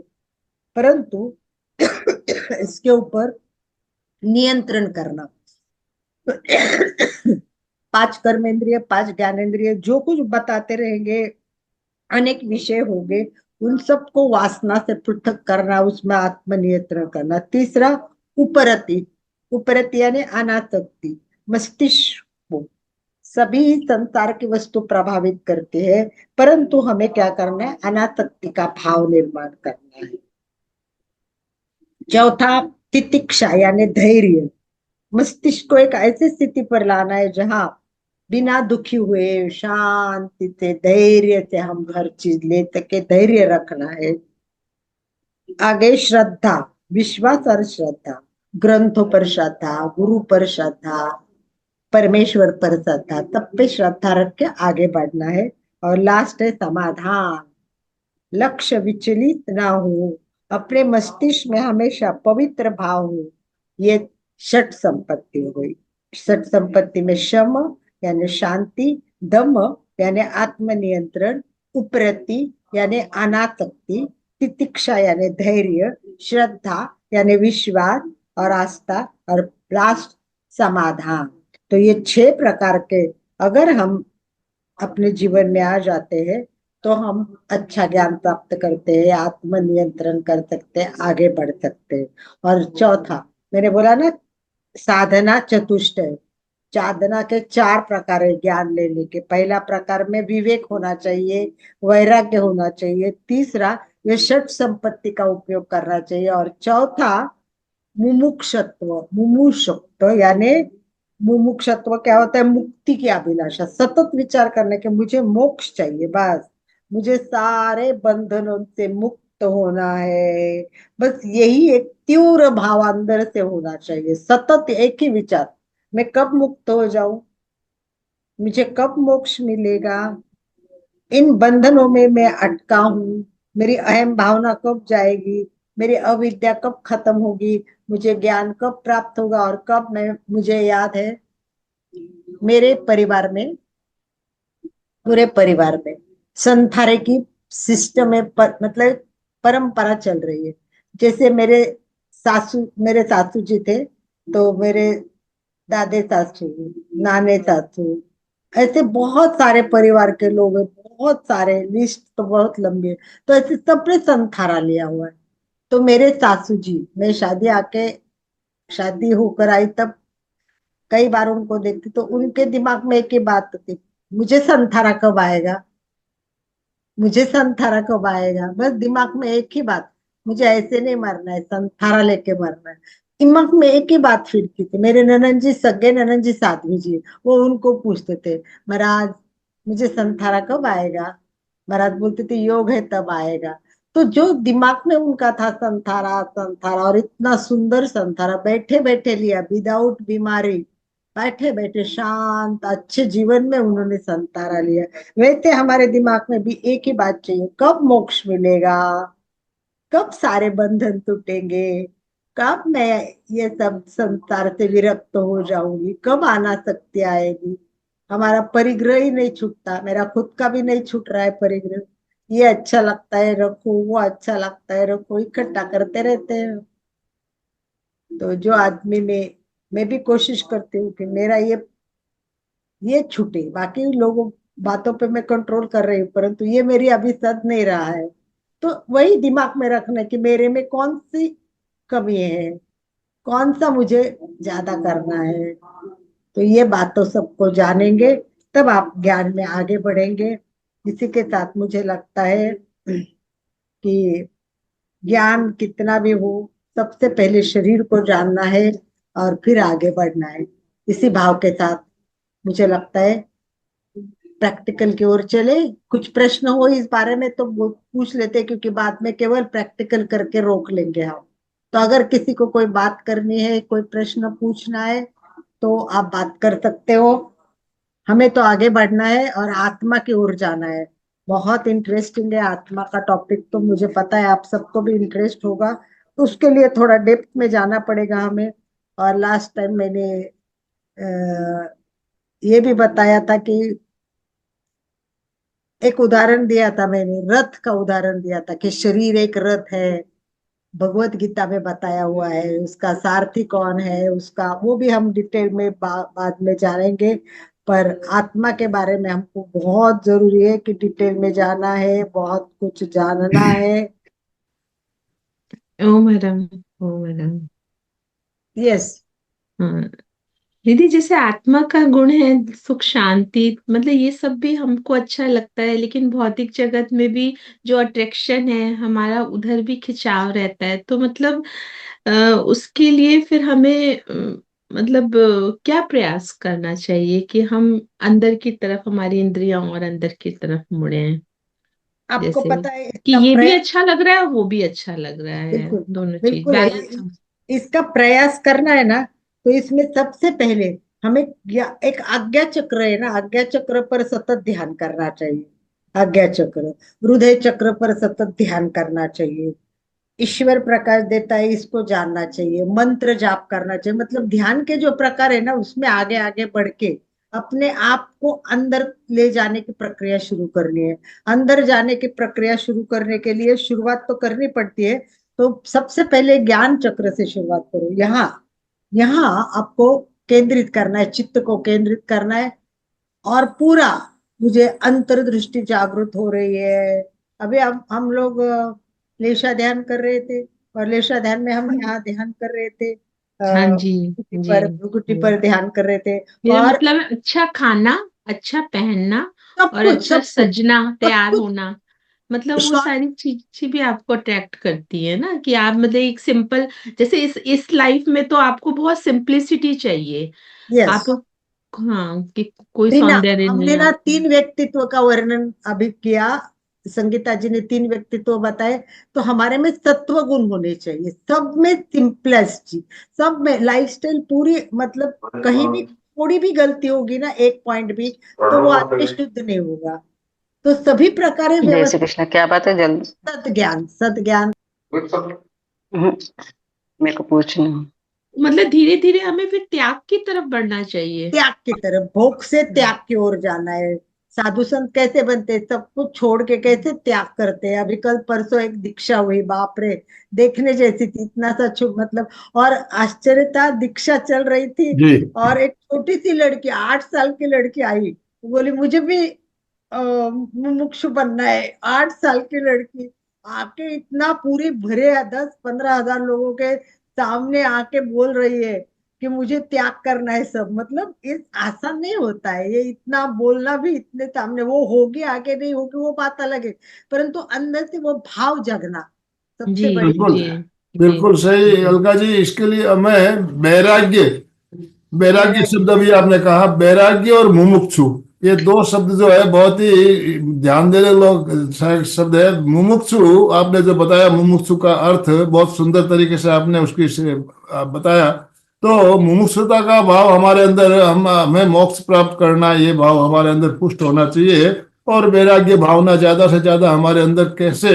परंतु इसके ऊपर नियंत्रण करना। 5 कर्मेंद्रिय 5 ज्ञानेंद्रिय जो कुछ बताते रहेंगे, अनेक विषय होंगे, उन सबको वासना से पृथक करना, उसमें आत्मनियंत्रण करना। तीसरा उपरति, उपरति यानी अनासक्ति। मस्तिष्क को सभी संसार की वस्तु प्रभावित करते हैं, परंतु हमें क्या करना है, अनासक्ति का भाव निर्माण करना है। चौथा तितिक्षा यानी धैर्य। मस्तिष्क को एक ऐसी स्थिति पर लाना है जहां बिना दुखी हुए शांति से धैर्य से हम हर चीज ले सके, धैर्य रखना है। आगे श्रद्धा, विश्वास और श्रद्धा, ग्रंथों पर श्रद्धा, गुरु पर श्रद्धा, परमेश्वर पर श्रद्धा, सब पे श्रद्धा रख के आगे बढ़ना है। और लास्ट है समाधान, लक्ष्य विचलित ना हो, अपने मस्तिष्क में हमेशा पवित्र भाव हो। ये षट संपत्ति हो गई। षट संपत्ति में शम यानी शांति, दम यानी आत्मनियंत्रण, उपरति यानी अनासक्ति, तितिक्षा यानी धैर्य, श्रद्धा यानी विश्वास और आस्था, और लास्ट समाधान। तो ये 6 प्रकार के अगर हम अपने जीवन में आ जाते हैं तो हम अच्छा ज्ञान प्राप्त करते हैं, आत्मनियंत्रण कर सकते हैं, आगे बढ़ सकते हैं। और चौथा मैंने बोला ना, साधना चतुष्टय, साधना के 4 प्रकार है ज्ञान लेने के। पहला प्रकार में विवेक होना चाहिए, वैराग्य होना चाहिए। तीसरा ये षट संपत्ति का उपयोग करना चाहिए। और चौथा मुमुक्षत्व, मुमुक्षत्व यानी मुमुक्षत्व क्या होता है, मुक्ति की अभिलाषा, सतत विचार करने के मुझे मोक्ष चाहिए, बस मुझे सारे बंधनों से मुक्त होना है। बस यही एक तीव्र भाव अंदर से होना चाहिए, सतत एक ही विचार, मैं कब मुक्त हो जाऊं, मुझे कब मोक्ष मिलेगा, इन बंधनों में मैं अटका हूं, मेरी अहम भावना कब जाएगी, मेरी अविद्या कब खत्म होगी, मुझे ज्ञान कब प्राप्त होगा। और कब मैं, मुझे याद है मेरे परिवार में, पूरे परिवार में संथारे की सिस्टम है, मतलब परंपरा चल रही है। जैसे मेरे सासू जी थे, तो मेरे दादे सासू, नाने सासू, ऐसे बहुत सारे परिवार के लोग हैं, बहुत सारे, लिस्ट तो बहुत लंबी है। तो ऐसे सबने संथारा लिया हुआ है। तो मेरे सासू जी, मैं शादी होकर आई तब कई बार उनको देखती, तो उनके दिमाग में एक ही बात थी, मुझे संथारा कब आएगा, मुझे संथारा कब आएगा। बस दिमाग में एक ही बात, मुझे ऐसे नहीं मरना है, संथारा लेके मरना है। दिमाग में एक ही बात फिरती थी। मेरे ननन जी, सगे ननन जी, साध्वी जी, वो उनको पूछते थे, महाराज मुझे संथारा कब आएगा। महाराज बोलते थे योग है तब आएगा। तो जो दिमाग में उनका था, संथारा संथारा, और इतना सुंदर संथारा, बैठे बैठे लिया, विदाउट बीमारी, बैठे बैठे शांत अच्छे जीवन में उन्होंने संतारा लिया। वैसे हमारे दिमाग में भी एक ही बात चाहिए, कब मोक्ष मिलेगा, कब सारे बंधन टूटेंगे, कब मैं ये सब संसार से विरक्त हो जाऊंगी, कब अनासक्ति आएगी। हमारा परिग्रह ही नहीं छूटता, मेरा खुद का भी नहीं छूट रहा है परिग्रह। ये अच्छा लगता है रखो, वो अच्छा लगता है रखो, इकट्ठा करते रहते हैं। तो जो आदमी में, मैं भी कोशिश करती हूँ कि मेरा ये छूटे। बाकी लोगों बातों पे मैं कंट्रोल कर रही हूँ, परंतु ये मेरी अभी सद नहीं रहा है। तो वही दिमाग में रखना कि मेरे में कौन सी कमी है, कौन सा मुझे ज्यादा करना है। तो ये बात तो सबको जानेंगे, तब आप ज्ञान में आगे बढ़ेंगे। इसी के साथ मुझे लगता है कि ज्ञान कितना भी हो, सबसे पहले शरीर को जानना है और फिर आगे बढ़ना है। इसी भाव के साथ मुझे लगता है प्रैक्टिकल की ओर चले। कुछ प्रश्न हो इस बारे में तो वो पूछ लेते, क्योंकि बाद में केवल प्रैक्टिकल करके रोक लेंगे हम। तो अगर किसी को कोई बात करनी है, कोई प्रश्न पूछना है, तो आप बात कर सकते हो। हमें तो आगे बढ़ना है और आत्मा की ओर जाना है। बहुत इंटरेस्टिंग है आत्मा का टॉपिक, तो मुझे पता है आप सबको भी इंटरेस्ट होगा। तो उसके लिए थोड़ा डेप्थ में जाना पड़ेगा हमें। और लास्ट टाइम मैंने ये भी बताया था कि एक उदाहरण दिया था, मैंने रथ का उदाहरण दिया था कि शरीर एक रथ है। भगवत गीता में बताया हुआ है, उसका सारथी कौन है उसका, वो भी हम डिटेल में बाद में जानेंगे। पर आत्मा के बारे में हमको बहुत जरूरी है कि डिटेल में जाना है, बहुत कुछ जानना है। ओ मैडम, ओ मैडम। यस। हाँ दीदी, जैसे आत्मा का गुण है सुख शांति, मतलब ये सब भी हमको अच्छा लगता है, लेकिन भौतिक जगत में भी जो अट्रैक्शन है हमारा, उधर भी खिंचाव रहता है। तो मतलब उसके लिए फिर हमें मतलब क्या प्रयास करना चाहिए कि हम अंदर की तरफ, हमारी इंद्रियां और अंदर की तरफ मुड़े। आपको जैसे पता है कि इसका ये भी प्रयास, अच्छा लग रहा है, वो भी अच्छा लग रहा है, बिल्कुल दोनों चीज बिल्कुल है, बैलेंस। इसका प्रयास करना है ना। तो इसमें सबसे पहले हमें एक आज्ञा चक्र है ना, आज्ञा चक्र पर सतत ध्यान करना चाहिए। आज्ञा चक्र, हृदय चक्र पर सतत ध्यान करना चाहिए। ईश्वर प्रकाश देता है, इसको जानना चाहिए। मंत्र जाप करना चाहिए। मतलब ध्यान के जो प्रकार है ना, उसमें आगे आगे बढ़ के अपने आप को अंदर ले जाने की प्रक्रिया शुरू करनी है। अंदर जाने की प्रक्रिया शुरू करने के लिए शुरुआत तो करनी पड़ती है। तो सबसे पहले ज्ञान चक्र से शुरुआत करो। यहाँ यहाँ आपको केंद्रित करना है, चित्त को केंद्रित करना है। और पूरा, मुझे अंतर्दृष्टि जागृत हो रही है। अभी हम लोग लेशा ध्यान कर रहे थे, और लेशा ध्यान में हम यहाँ ध्यान कर रहे थे, हाँ जी, जी। भ्रुकुटी पर ध्यान कर रहे थे। मेरा और मतलब है अच्छा खाना, अच्छा पहनना, सब और कुछ अच्छा सब कुछ सजना, सब तैयार कुछ होना। मतलब वो शॉर्ट। सारी चीजें भी आपको अट्रैक्ट करती है ना, कि आप मतलब एक सिंपल, जैसे इस लाइफ में तो आपको बहुत सिंपलिसिटी चाहिए। यस। आप, हाँ, कि कोई बिना, सौंदर्य नहीं हमने ना आपको। 3 व्यक्तित्व का वर्णन अभी किया, संगीता जी ने 3 व्यक्तित्व बताए। तो हमारे में सत्व गुण होने चाहिए, सब में सिंपलेसिटी, सब में लाइफस्टाइल पूरी। मतलब कहीं भी थोड़ी भी गलती होगी ना, एक पॉइंट भी, तो वो आदमी शुद्ध नहीं होगा। तो सभी प्रकार जय श्री व्यवस्थित कृष्ण। क्या बात है जल्दी? सत ज्ञान हम्म, मेरे को पूछना। मतलब धीरे धीरे हमें फिर त्याग की तरफ बढ़ना चाहिए। त्याग की तरफ, भोग से त्याग की ओर जाना है। साधु संत कैसे बनते हैं, सब कुछ छोड़ के कैसे त्याग करते हैं। अभी कल परसों एक दीक्षा हुई, बाप रे, देखने जैसी थी, इतना सा मतलब। और आश्चर्य था, दीक्षा चल रही थी जी और एक छोटी सी लड़की, 8 साल की लड़की आई, बोली मुझे भी मुमुक्षु बनना है। 8 साल की लड़की आके इतना पूरी भरे 10-15 हजार लोगों के सामने आके बोल रही है कि मुझे त्याग करना है सब। मतलब इस आसान नहीं होता है ये, इतना बोलना भी इतने सामने। वो होगी आगे नहीं होगी वो बात अलग है, परंतु अंदर से वो भाव जगना जी सबसे बड़ी बिल्कुल, चीज जी है। जी बिल्कुल सही जी। अलका जी। इसके लिए मैं वैराग्य, वैराग्य वैराग्य, शब्द अभी आपने कहा, वैराग्य और मुमुक्षु, ये दो शब्द जो है बहुत ही ध्यान देने लोग शब्द है। मुमुक्षु आपने जो बताया, मुमुक्षु का अर्थ बहुत सुंदर तरीके से आपने उसकी से बताया। तो मुमुक्षुता का भाव हमारे अंदर, हम हमें मोक्ष प्राप्त करना, ये भाव हमारे अंदर पुष्ट होना चाहिए। और वैराग्य भावना ज्यादा से ज्यादा हमारे अंदर कैसे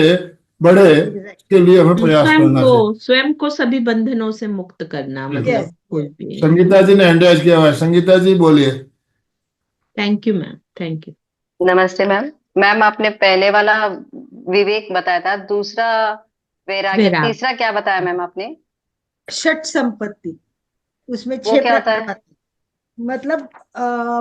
बढ़े, एग्जैक्टली, इसके लिए हमें प्रयास करना चाहिए। स्वयं को सभी बंधनों से मुक्त करना, यस मतलब कोई यस। भी। संगीता जी ने हैंड राइज किया हुआ है, संगीता जी बोलिए। Thank you ma'am, thank you. नमस्ते मैम। मैम आपने पहले वाला विवेक बताया था, दूसरा वैराग्य, वैराग। तीसरा क्या बताया मैम आपने? षट संपत्ति, उसमें वो 6 क्या होता प्रकार है? बताए। मतलब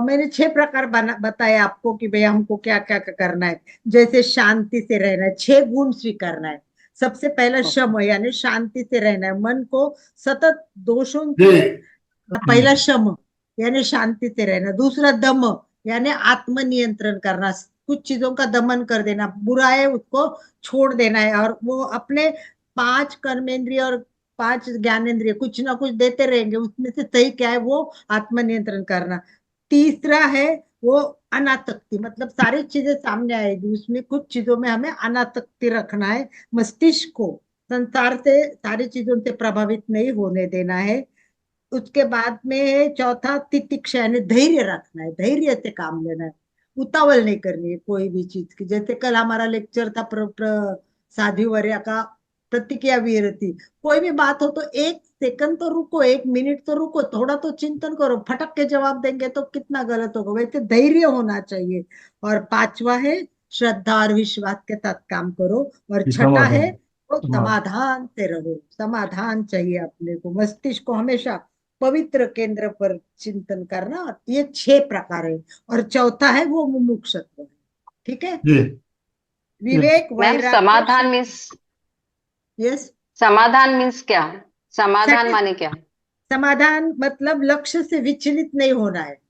मैंने 6 प्रकार बताए आपको कि भाई हमको क्या क्या करना है। जैसे शांति से रहना है, 6 गुण स्वीकारना है। सबसे पहला ओके। शम, यानी शांति से रहना है, मन को सतत दोषों जी। से। पहला शम यानी शांति से रहना। दूसरा दम यानी आत्मनियंत्रण करना, कुछ चीजों का दमन कर देना, बुरा है उसको छोड़ देना है, और वो अपने 5 कर्मेंद्रिय और 5 ज्ञानेंद्रिय कुछ ना कुछ देते रहेंगे, उसमें से सही क्या है वो आत्मनियंत्रण करना। तीसरा है वो अनासक्ति, मतलब सारी चीजें सामने आएगी, उसमें कुछ चीजों में हमें अनासक्ति रखना है। मस्तिष्क को संसार से, सारी चीजों से प्रभावित नहीं होने देना है। उसके बाद में चौथा तितिक्षा, यानी धैर्य रखना है, धैर्य से काम लेना है, उतावल नहीं करनी है कोई भी चीज की। जैसे कल हमारा लेक्चर था साध्वी वर्या का, प्रतिक्रिया विरति। कोई भी बात हो तो 1 सेकंड तो रुको, 1 मिनट तो रुको, थोड़ा तो चिंतन करो। फटक के जवाब देंगे तो कितना गलत होगा, वैसे धैर्य होना चाहिए। और पांचवा है श्रद्धा और विश्वास के साथ काम करो। और छठा है समाधान, वो समाधान। समाधान से रहो, समाधान चाहिए अपने को, मस्तिष्क को हमेशा पवित्र केंद्र पर चिंतन करना। ये 6 प्रकार है। और चौथा है वो मुमुक्षुत्व है। ठीक है, जी। यस। विवेक मैम वैराग्य समाधान शक्ति। मीन्स, यस, समाधान मीन्स क्या? समाधान सेटिस माने क्या? समाधान मतलब लक्ष्य से विचलित नहीं होना है।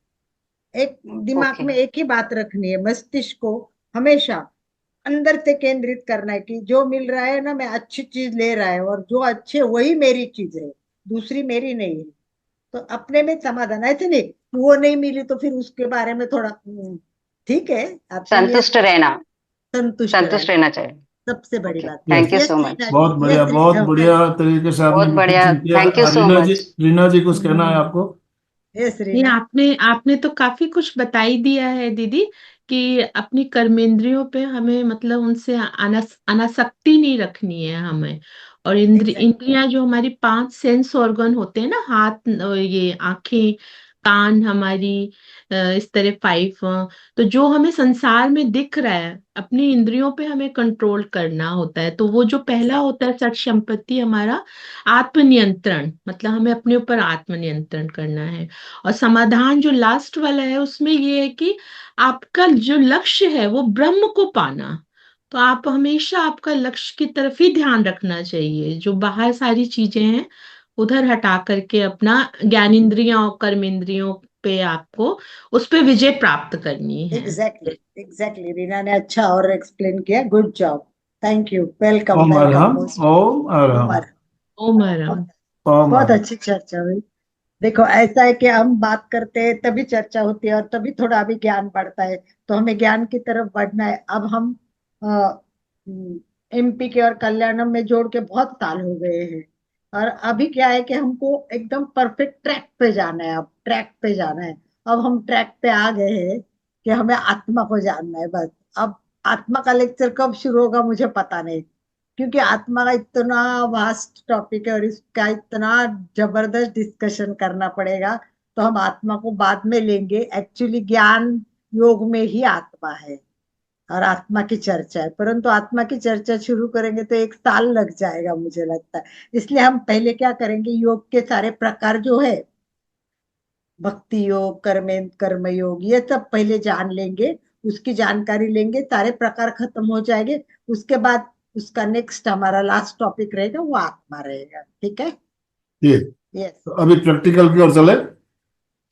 एक दिमाग ओके। में एक ही बात रखनी है, मस्तिष्क को हमेशा अंदर से केंद्रित करना है कि जो मिल रहा है ना, मैं अच्छी चीज ले रहा है, और जो अच्छे वही मेरी चीज है, दूसरी मेरी नहीं है। तो अपने में समाधान, ऐसे नहीं कि वो नहीं मिली तो फिर उसके बारे में थोड़ा ठीक है, संतुष्ट आत्मनियंत्रण, रहना, संतुष्ट संतुष्ट रहना रहना चाहिए। सबसे बड़ी ओके, बात। Yes. Thank you yes so much. Reena ji, बहुत बढ़िया, यस बहुत रीना, बढ़िया तरीके से आपने बहुत बढ़िया, विश्लेषण किया। Thank you so Reena ji, much. Reena ji कुछ कहना है आपको? यस नहीं, रीना। आपने आपने तो काफी कुछ बता ही दिया है दीदी, कि अपनी कर्मेंद्रियों पे हमें, मतलब उनसे अनासक्ति नहीं रखनी है हमें। और एग्जैक्ट, इंद्रियां जो हमारी 5 सेंस ऑर्गन होते हैं ना, हाथ, ये आंखें, कान हमारी, इस तरह 5, तो जो हमें संसार में दिख रहा है, अपनी इंद्रियों पे हमें कंट्रोल करना होता है। तो वो जो पहला एग्जैक्ट, होता है सठ संपत्ति हमारा, आत्मनियंत्रण, मतलब हमें अपने ऊपर आत्मनियंत्रण करना है। और समाधान जो लास्ट वाला है, उसमें ये है कि आपका जो लक्ष्य है वो ब्रह्म को पाना। तो आप हमेशा आपका लक्ष्य की तरफ ही ध्यान रखना चाहिए, जो बाहर सारी चीजें हैं उधर हटा करके अपना ज्ञानेंद्रियों और कर्मेंद्रियों पे आपको, उस पे विजय प्राप्त करनी है। एग्जैक्टली, एग्जैक्टली रीना ने अच्छा और एक्सप्लेन किया, good job, thank you, welcome Om welcome Arham, most. Om Arham, Umar, Om बहुत अरहम। ओम बहुत अरहम। अच्छी चर्चा हुई। देखो ऐसा है कि हम बात करते हैं तभी चर्चा होती है, और तभी थोड़ा भी ज्ञान बढ़ता है। तो हमें ज्ञान की तरफ बढ़ना है। अब हम एमपी के और कल्याणम में जोड़ के बहुत साल हो गए हैं, और अभी क्या है कि हमको एकदम परफेक्ट ट्रैक पे जाना है, अब ट्रैक पे जाना है। अब हम ट्रैक पे आ गए हैं कि हमें आत्मा को जानना है बस। अब आत्मा का लेक्चर कब शुरू होगा मुझे पता नहीं, क्योंकि आत्मा का इतना वास्ट टॉपिक है और इसका इतना जबरदस्त डिस्कशन करना पड़ेगा। तो हम आत्मा को बाद में लेंगे। एक्चुअली ज्ञान योग में ही आत्मा है और आत्मा की चर्चा है, परंतु आत्मा की चर्चा शुरू करेंगे तो 1 साल लग जाएगा मुझे लगता है। इसलिए हम पहले क्या करेंगे, योग के सारे प्रकार जो है, भक्ति योग, कर्म योग, ये सब पहले जान लेंगे, उसकी जानकारी लेंगे, सारे प्रकार खत्म हो जाएंगे। उसके बाद उसका नेक्स्ट हमारा लास्ट टॉपिक रहेगा वो आत्मा रहेगा। ठीक है? ये यस। तो अभी प्रैक्टिकल की ओर चले।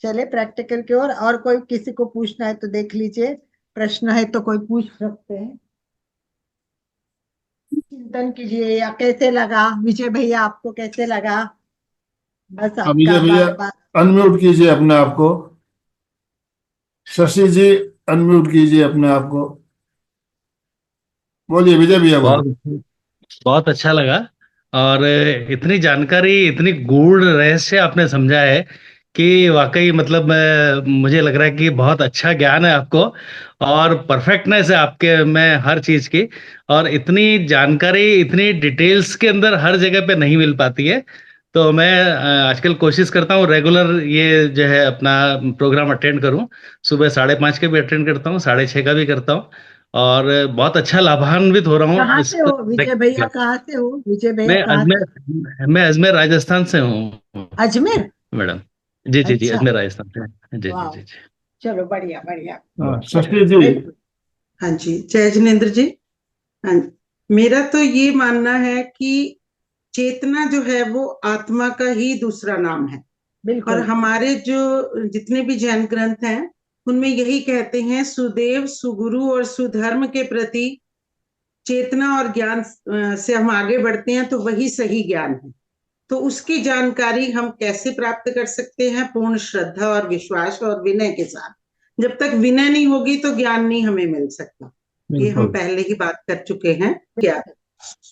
चले प्रैक्टिकल की ओर। और कोई किसी को पूछना है तो देख लीजिए, प्रश्न है तो कोई पूछ सकते हैं, चिंतन कीजिए। या कैसे लगा विजय भैया, आपको कैसे लगा? बस अभी आपका भैया बार बार। अनम्यूट कीजिए अपने आप को। शशि जी अनम्यूट कीजिए अपने आप को। बोलिए विजय भैया, बोलिए। बहुत बहुत अच्छा लगा। और इतनी जानकारी, इतनी गूढ़ रहस्य आपने समझा है कि वाकई मतलब मुझे लग रहा है कि बहुत अच्छा ज्ञान है आपको और परफेक्टनेस है आपके में हर चीज की। और इतनी जानकारी इतनी डिटेल्स के अंदर हर जगह पे नहीं मिल पाती है। तो मैं आजकल कोशिश करता हूँ रेगुलर ये जो है अपना प्रोग्राम अटेंड करूँ। सुबह 5:30 के भी अटेंड करता हूँ, 6:30 का भी करता हूँ। और बहुत अच्छा लाभान्वित हो रहा हूँ कहाँ इस। से हो विजय भैया, कहाँ से हो विजय भैया, मैं कहाँ से? अजमेर राजस्थान से हूँ अजमेर? मैडम। जी जी जी, अच्छा। अजमेर राजस्थान से। जी जी वाह, जी जी। चलो बढ़िया बढ़िया। हाँ, शशि जी। Very good. हाँ जी, जय जिनेन्द्र जी। हाँ, मेरा तो ये मानना है कि चेतना जो है वो आत्मा का ही दूसरा नाम है। और बिल्कुल। हमारे जो जितने भी जैन ग्रंथ हैं उनमें यही कहते हैं, सुदेव सुगुरु और सुधर्म के प्रति चेतना और ज्ञान से हम आगे बढ़ते हैं तो वही सही ज्ञान है। तो उसकी जानकारी हम कैसे प्राप्त कर सकते हैं? पूर्ण श्रद्धा और विश्वास और विनय के साथ। जब तक विनय नहीं होगी तो ज्ञान नहीं हमें मिल सकता। ये हम बिल्कुल। पहले ही बात कर चुके हैं। क्या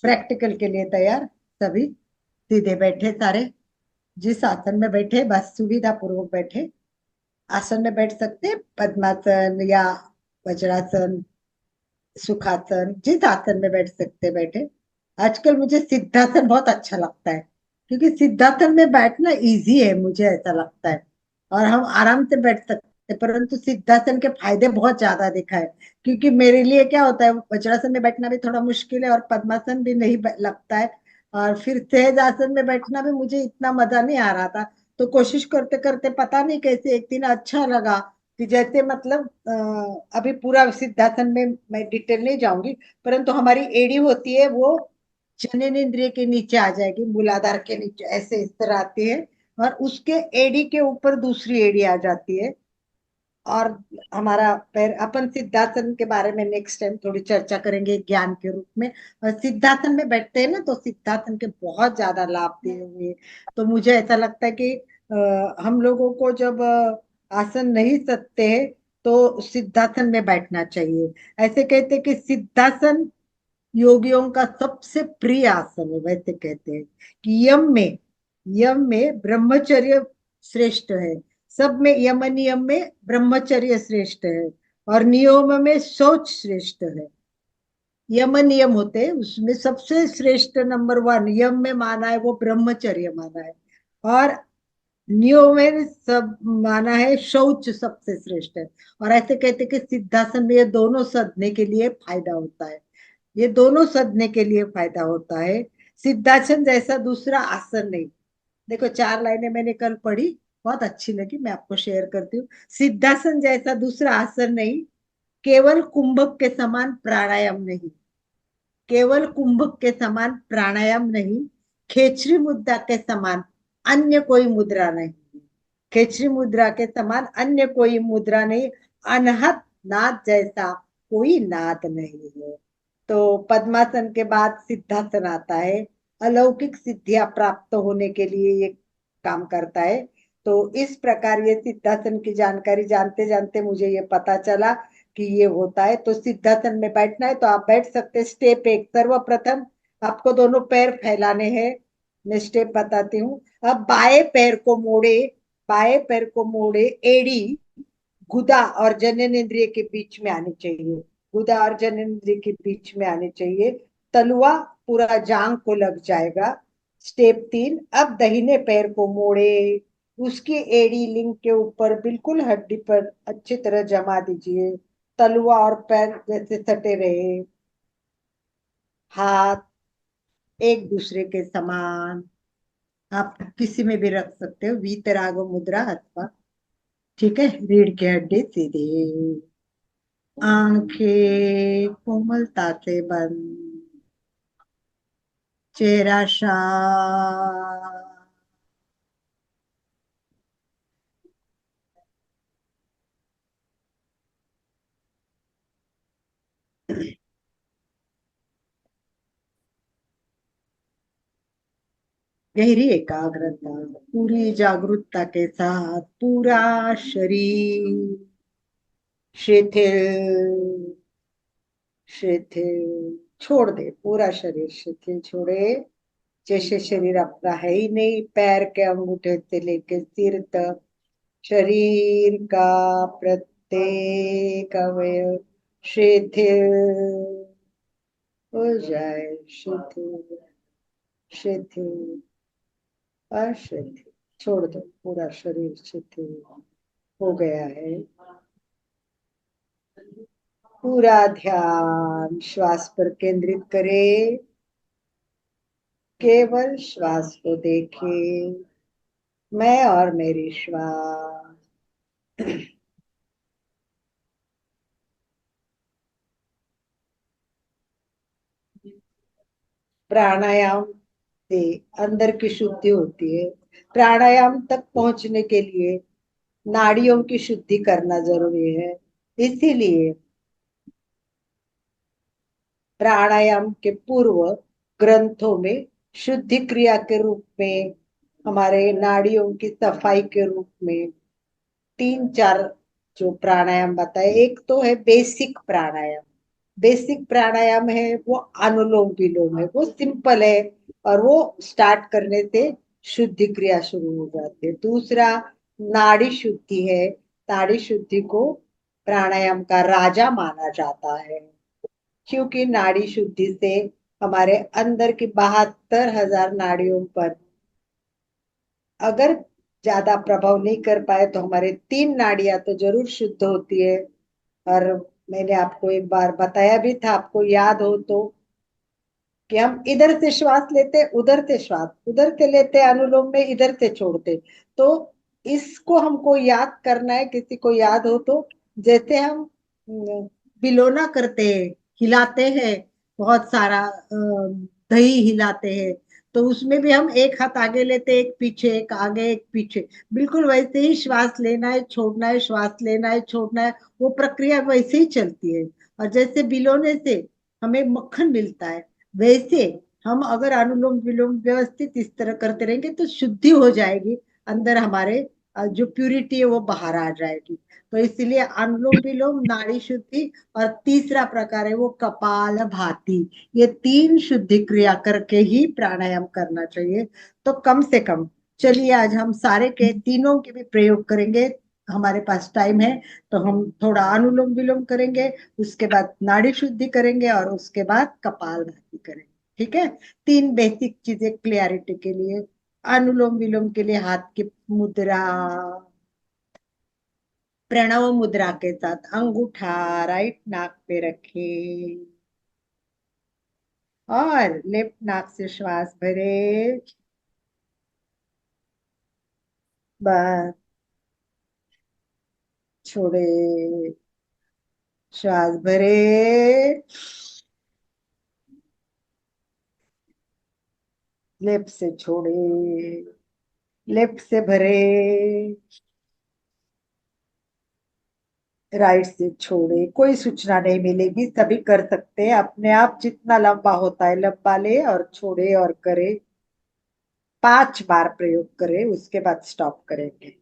प्रैक्टिकल के लिए तैयार सभी? सीधे बैठे सारे, जिस आसन में बैठे बस सुविधा पूर्वक बैठे। आसन में बैठ सकते हैं, पद्मासन या वज्रासन, सुखासन, जिस आसन में बैठ सकते बैठे। आजकल मुझे सिद्धासन बहुत अच्छा लगता है, क्योंकि सिद्धासन में बैठना इजी है, मुझे ऐसा लगता है, और हम आराम से बैठ सकते हैं। परंतु सिद्धासन के फायदे बहुत ज्यादा दिखा है, क्योंकि मेरे लिए क्या होता है, वज्रासन में बैठना भी थोड़ा मुश्किल है और पद्मासन भी नहीं लगता है, और फिर सहज आसन में बैठना भी मुझे इतना मजा नहीं आ रहा था। तो कोशिश करते करते पता नहीं कैसे एक दिन अच्छा लगा कि जैसे मतलब अभी पूरा सिद्धासन में मैं डिटेल नहीं जाऊंगी, परंतु हमारी एड़ी होती है वो जननेंद्रिय के नीचे आ जाएगी, मूलाधार के नीचे ऐसे इस तरह आती है, और उसके एड़ी के ऊपर दूसरी एड़ी आ जाती है। और हमारा पैर, अपन सिद्धासन के बारे में नेक्स्ट टाइम थोड़ी चर्चा करेंगे ज्ञान के रूप में। और सिद्धासन में बैठते हैं ना, तो सिद्धासन के बहुत ज्यादा लाभ दिए हुए हैं। तो मुझे ऐसा लगता है कि हम लोगों को जब आसन नहीं सकते हैं तो सिद्धासन में बैठना चाहिए। ऐसे कहते हैं कि सिद्धासन योगियों का सबसे प्रिय आसन है। वैसे कहते हैं कि यम में ब्रह्मचर्य श्रेष्ठ है, सब में यम नियम में ब्रह्मचर्य श्रेष्ठ है, और नियम में शौच श्रेष्ठ है। यम नियम होते हैं उसमें सबसे श्रेष्ठ नंबर 1 यम में माना है वो ब्रह्मचर्य माना है, और नियम में सब माना है शौच सबसे श्रेष्ठ है। और ऐसे कहते हैं कि सिद्धासन में ये दोनों साधने के लिए फायदा होता है, ये दोनों साधने के लिए फायदा होता है। सिद्धासन जैसा दूसरा आसन नहीं। देखो 4 लाइनें मैंने कल पढ़ी, बहुत अच्छी लगी, मैं आपको शेयर करती हूँ। सिद्धासन जैसा दूसरा आसन नहीं, केवल कुंभक के समान प्राणायाम नहीं, केवल कुंभक के समान प्राणायाम नहीं, खेचरी मुद्रा के समान अन्य कोई मुद्रा नहीं, खेचरी मुद्रा के समान अन्य कोई मुद्रा नहीं, अनहद नाद जैसा कोई नाद नहीं है। तो पद्मासन के बाद सिद्धासन आता है, अलौकिक सिद्धियां प्राप्त होने के लिए ये काम करता है। तो इस प्रकार ये सिद्धासन की जानकारी जानते जानते मुझे ये पता चला कि ये होता है। तो सिद्धासन में बैठना है तो आप बैठ सकते। स्टेप 1, सर्वप्रथम आपको दोनों पैर फैलाने हैं। मैं स्टेप बताती हूँ। अब बाएं पैर को मोड़े, बाएं पैर को मोड़े, एड़ी गुदा और जननेंद्रिय के बीच में आनी चाहिए, गुदा और जननेंद्रिय के बीच में आनी चाहिए। तलुआ पूरा जांग को लग जाएगा। स्टेप 3, अब दाहिने पैर को मोड़े, उसकी एड़ी लिंग के ऊपर बिल्कुल हड्डी पर अच्छी तरह जमा दीजिए। तलवा और पैर जैसे सटे रहे, हाथ एक दूसरे के समान। आप किसी में भी रख सकते हो, वीतराग मुद्रा अथवा। ठीक है, रीढ़ की हड्डी सीधी, आंखें कोमलता से बंद, चेहरा शांत। गहरी एकाग्रता, पूरी जागरूकता के साथ पूरा शरीर शिथिल शिथिल। छोड़ दे, पूरा शरीर शिथिल छोड़े, जैसे शरीर अपना है ही नहीं। पैर के अंगूठे से लेके सिर तक शरीर का प्रत्येक अवयव शिथिल हो जाए, शिथिल शिथिल अशिथिल। छोड़ दो, पूरा शरीर शिथिल हो गया है। पूरा ध्यान श्वास पर केंद्रित करें, केवल श्वास को देखें, मैं और मेरी श्वास। प्राणायाम से अंदर की शुद्धि होती है। प्राणायाम तक पहुंचने के लिए नाड़ियों की शुद्धि करना जरूरी है। इसीलिए प्राणायाम के पूर्व ग्रंथों में शुद्धि क्रिया के रूप में, हमारे नाड़ियों की सफाई के रूप में तीन चार जो प्राणायाम बताए। एक तो है बेसिक प्राणायाम। बेसिक प्राणायाम है वो अनुलोम विलोम है, वो सिंपल है और वो स्टार्ट करने से शुद्धि क्रिया शुरू हो जाती है। दूसरा नाड़ी शुद्धि है। नाड़ी शुद्धि को प्राणायाम का राजा माना जाता है, क्योंकि नाड़ी शुद्धि से हमारे अंदर की 72,000 नाड़ियों पर अगर ज्यादा प्रभाव नहीं कर पाए तो हमारे 3 नाड़ियां तो जरूर शुद्ध होती है। और मैंने आपको एक बार बताया भी था, आपको याद हो तो, कि हम इधर से श्वास लेते, उधर से श्वास, उधर से लेते अनुलोम में, इधर से छोड़ते। तो इसको हमको याद करना है, किसी को याद हो तो। जैसे हम बिलोना करते हैं, हिलाते हैं, बहुत सारा दही हिलाते हैं, तो उसमें भी हम एक हाथ आगे लेते, एक पीछे, एक आगे एक पीछे। बिल्कुल वैसे ही श्वास लेना है, छोड़ना है, श्वास लेना है, छोड़ना है। वो प्रक्रिया वैसे ही चलती है। और जैसे बिलोने से हमें मक्खन मिलता है, वैसे हम अगर अनुलोम विलोम व्यवस्थित इस तरह करते रहेंगे तो शुद्धि हो जाएगी। अंदर हमारे जो प्यूरिटी है वो बाहर आ जाएगी। तो इसलिए अनुलोम विलोम, नाड़ी शुद्धि, और तीसरा प्रकार है वो कपाल भाती। ये 3 शुद्धि क्रिया करके ही प्राणायाम करना चाहिए। तो कम से कम चलिए आज हम सारे के तीनों के भी प्रयोग करेंगे। हमारे पास टाइम है तो हम थोड़ा अनुलोम विलोम करेंगे, उसके बाद नाड़ी शुद्धि करेंगे और उसके बाद कपाल भाती करेंगे। ठीक है, 3 बेसिक चीजें क्लियरिटी के लिए। अनुलोम विलोम के लिए हाथ की मुद्रा, प्रणव मुद्रा के साथ अंगूठा राइट नाक पे रखे और लेफ्ट नाक से श्वास भरे, बस छोड़े, श्वास भरे, लेफ्ट से छोड़े, लेफ्ट से भरे, राइट से छोड़े। कोई सूचना नहीं मिलेगी, सभी कर सकते हैं अपने आप। जितना लंबा होता है लंबा ले और छोड़े और करे। 5 बार प्रयोग करें, उसके बाद स्टॉप करेंगे।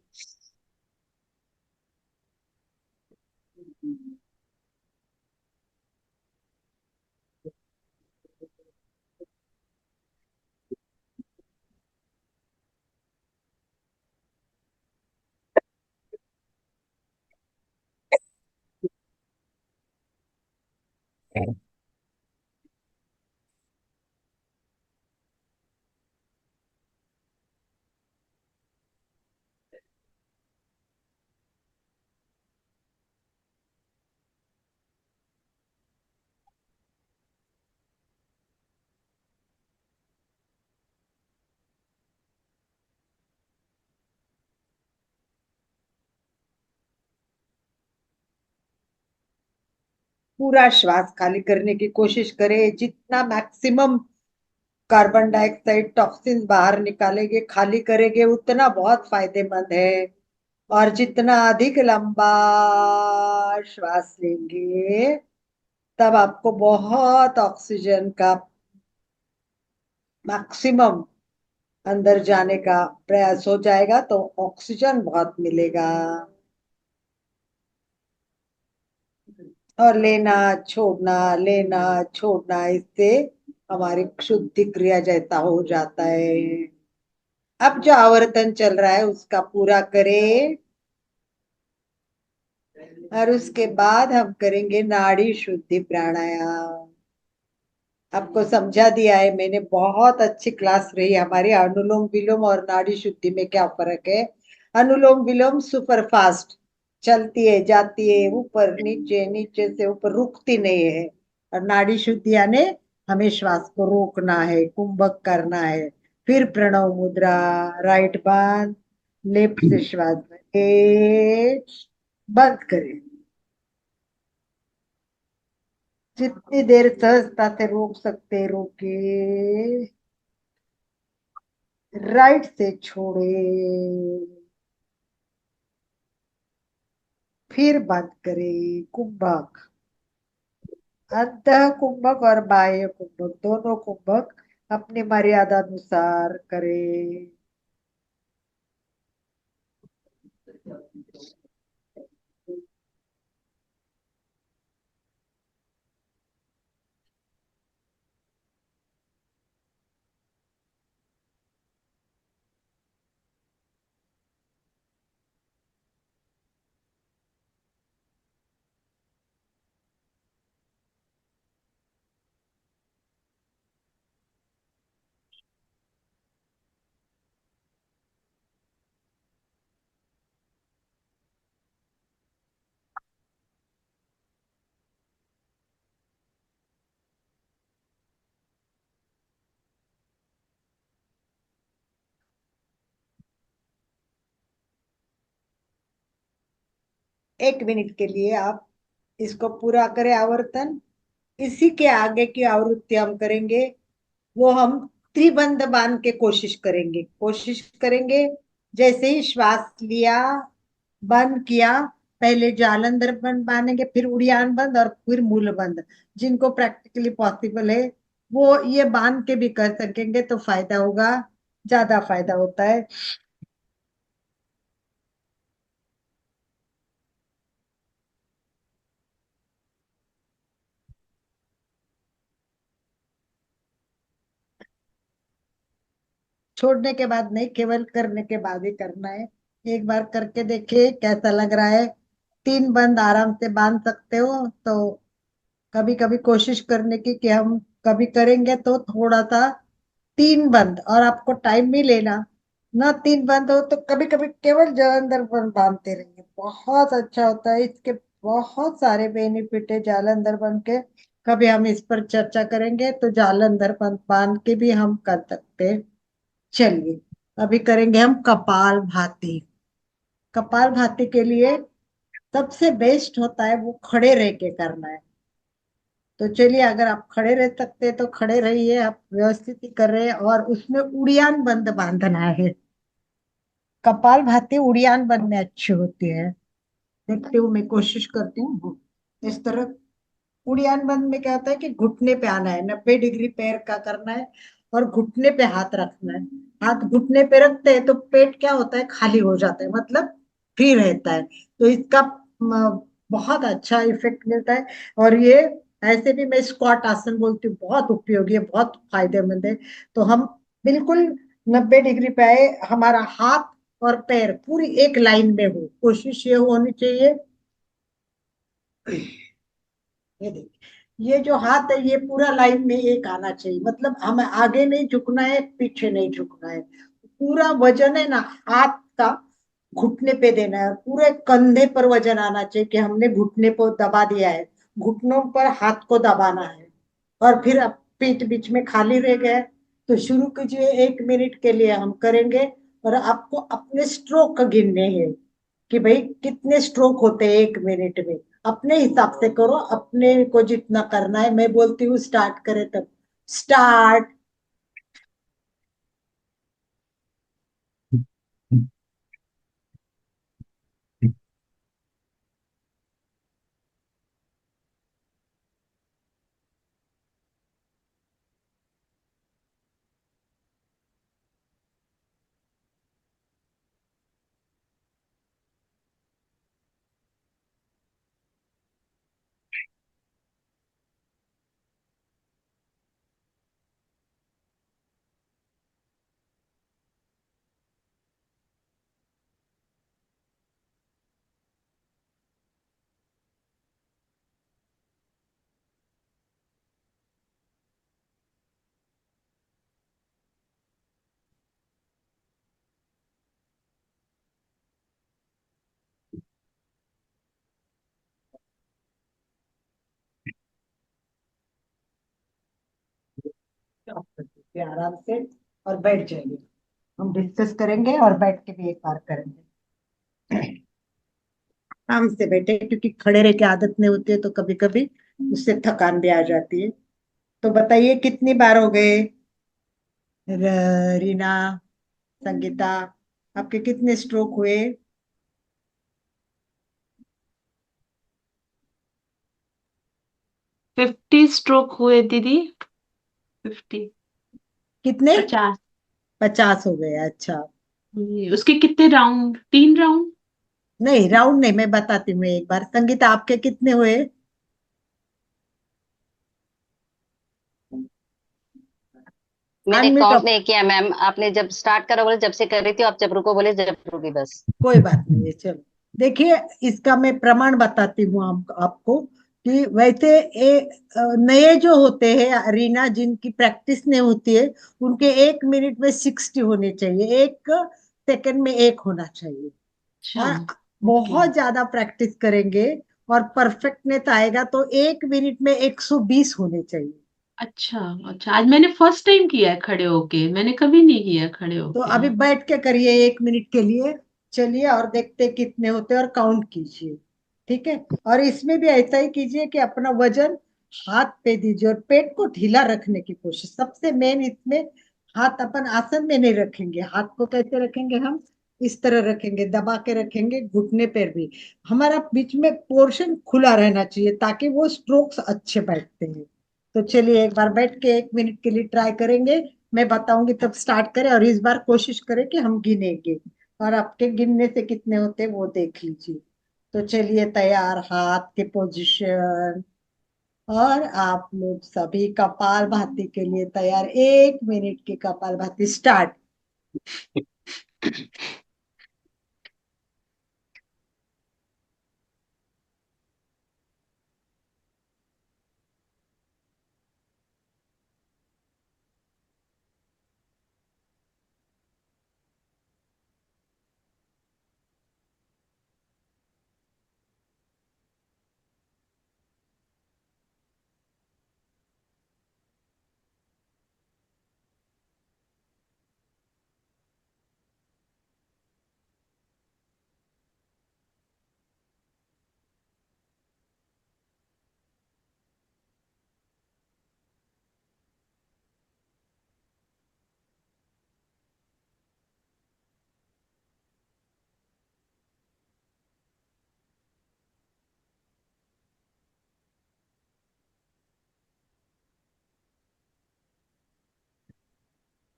पूरा श्वास खाली करने की कोशिश करें, जितना मैक्सिमम कार्बन डाइऑक्साइड टॉक्सिन बाहर निकालेंगे, खाली करेंगे, उतना बहुत फायदेमंद है। और जितना अधिक लंबा श्वास लेंगे, तब आपको बहुत ऑक्सीजन का मैक्सिमम अंदर जाने का प्रयास हो जाएगा, तो ऑक्सीजन बहुत मिलेगा। और लेना छोड़ना, इससे हमारी शुद्धि क्रिया जैसा हो जाता है। अब जो आवर्तन चल रहा है उसका पूरा करें, और उसके बाद हम करेंगे नाड़ी शुद्धि प्राणायाम। आपको समझा दिया है मैंने, बहुत अच्छी क्लास रही हमारी। अनुलोम विलोम और नाड़ी शुद्धि में क्या फर्क है? अनुलोम विलोम सुपर फास्ट चलती है, जाती है, ऊपर नीचे, नीचे से ऊपर, रुकती नहीं है। और नाड़ी शुद्धि यानी हमें श्वास को रोकना है, कुंभक करना है। फिर प्रणव मुद्रा, राइट बंद, लेफ्ट से श्वास भरें, बंद करें। जितनी देर सहजता से रोक सकते रोके, राइट से छोड़े, फिर बंद करें। कुंभक, अंतः कुंभक और बाह्य कुंभक, दोनों कुंभक अपनी मर्यादा अनुसार करें। एक मिनट के लिए आप इसको पूरा करें आवर्तन। इसी के आगे की आवृत्ति हम करेंगे, वो हम त्रिबंध बांध के कोशिश करेंगे। जैसे ही श्वास लिया, बंद किया, पहले जालंधर बंद बांधेंगे, फिर उड़ियान बंद, और फिर मूल बंद। जिनको प्रैक्टिकली पॉसिबल है वो ये बांध के भी कर सकेंगे, तो फायदा होगा, ज्यादा फायदा होता है। छोड़ने के बाद नहीं, केवल करने के बाद ही करना है। एक बार करके देखिए कैसा लग रहा है। तीन बंद आराम से बांध सकते हो, तो कभी कभी कोशिश करने की कि हम कभी करेंगे तो थोड़ा सा तीन बंद, और आपको टाइम भी लेना ना। तीन बंद हो तो कभी कभी केवल जालंधर बंद बांधते रहिए, बहुत अच्छा होता है। इसके बहुत सारे बेनिफिट है जालंधर बंद के। कभी हम इस पर चर्चा करेंगे, तो जालंधर बंद बांध के भी हम कर सकते हैं। चलिए, अभी करेंगे हम कपाल भाती। कपाल भाती के लिए सबसे बेस्ट होता है वो खड़े रह के करना है। तो चलिए, अगर आप खड़े रह सकते हैं तो खड़े रहिए। आप व्यवस्थित ही कर रहे हैं, और उसमें उड़ियान बंद बांधना है। कपाल भाती उड़ियान बंद में अच्छी होती है। देखते हुए मैं कोशिश करती हूँ इस तरह। उड़ियान बंद में क्या होता है कि घुटने पे आना है, 90 डिग्री पैर का करना है, और घुटने पे हाथ रखना है। हाथ घुटने पे रखते हैं तो पेट क्या होता है, खाली हो जाता है, मतलब फ्री रहता है। तो इसका बहुत अच्छा इफेक्ट मिलता है। और ये ऐसे भी मैं स्क्वाट आसन बोलती हूँ, बहुत उपयोगी है, बहुत फायदेमंद है। तो हम बिल्कुल 90 डिग्री पे आए, हमारा हाथ और पैर पूरी एक लाइन में हो, कोशिश ये होनी चाहिए। ये देखिए, ये जो हाथ है ये पूरा लाइन में एक आना चाहिए, मतलब हमें आगे नहीं झुकना है, पीछे नहीं झुकना है। पूरा वजन है ना हाथ का घुटने पे देना है, और पूरे कंधे पर वजन आना चाहिए कि हमने घुटने को दबा दिया है, घुटनों पर हाथ को दबाना है। और फिर अब पीठ बीच में खाली रह गया, तो शुरू कीजिए। 1 मिनट के लिए हम करेंगे, और आपको अपने स्ट्रोक गिनने हैं कि भाई कितने स्ट्रोक होते हैं 1 मिनट में। अपने हिसाब से करो, अपने को जितना करना है। मैं बोलती हूँ स्टार्ट करें तब स्टार्ट। stop कर दीजिए आराम से और बैठ जाइए। हम डिस्कस करेंगे और बैठ के भी एक बार करेंगे। आराम से बैठे, क्योंकि खड़े रह के आदत नहीं होती है तो कभी कभी उससे थकान भी आ जाती है। तो बताइए कितनी बार हो गए? रीना, संगीता, आपके कितने स्ट्रोक हुए? 50 स्ट्रोक हुए दीदी। 50। कितने? 50। 50 हो गए, अच्छा। उसके कितने राउंड? 3 राउंड। नहीं, राउंड नहीं, मैं बताती हूँ एक बार। संगीता, आपके कितने हुए? मैंने अनम्यूट। काउंट नहीं किया मैम, आपने जब स्टार्ट करा बोले जब से कर रही थी, आप जब रुको बोले जब रुकी बस। कोई बात नहीं है, चलो। देखिए, इसका मैं प्रमाण बताती हूँ आपको कि वैसे नए जो होते हैं रीना, जिनकी प्रैक्टिस नहीं होती है, उनके 1 मिनट में 60 होने चाहिए, 1 सेकंड में 1 होना चाहिए। अच्छा। और ओके। बहुत ज्यादा प्रैक्टिस करेंगे और परफेक्टनेस आएगा तो 1 मिनट में 120 होने चाहिए। अच्छा। अच्छा, आज मैंने फर्स्ट टाइम किया है खड़े होके, मैंने कभी नहीं किया खड़े तो होके। अभी बैठ के करिए 1 मिनट के लिए। चलिए, और देखते हैं कितने होते हैं और काउंट कीजिए। ठीक है? और इसमें भी ऐसा ही कीजिए कि अपना वजन हाथ पे दीजिए और पेट को ढीला रखने की कोशिश। सबसे मेन इसमें, हाथ अपन आसन में नहीं रखेंगे। हाथ को कैसे रखेंगे? हम इस तरह रखेंगे, दबा के रखेंगे, घुटने पर भी। हमारा बीच में पोर्शन खुला रहना चाहिए ताकि वो स्ट्रोक्स अच्छे बैठते हैं। तो चलिए एक बार बैठ के 1 मिनट के लिए ट्राई करेंगे। मैं बताऊंगी तब स्टार्ट करें, और इस बार कोशिश करें कि हम गिनेंगे और आपके गिनने से कितने होते हैं वो देख लीजिए। तो चलिए, तैयार, हाथ के पोजीशन। और आप लोग सभी कपालभाति के लिए तैयार? 1 मिनट की कपालभाति स्टार्ट।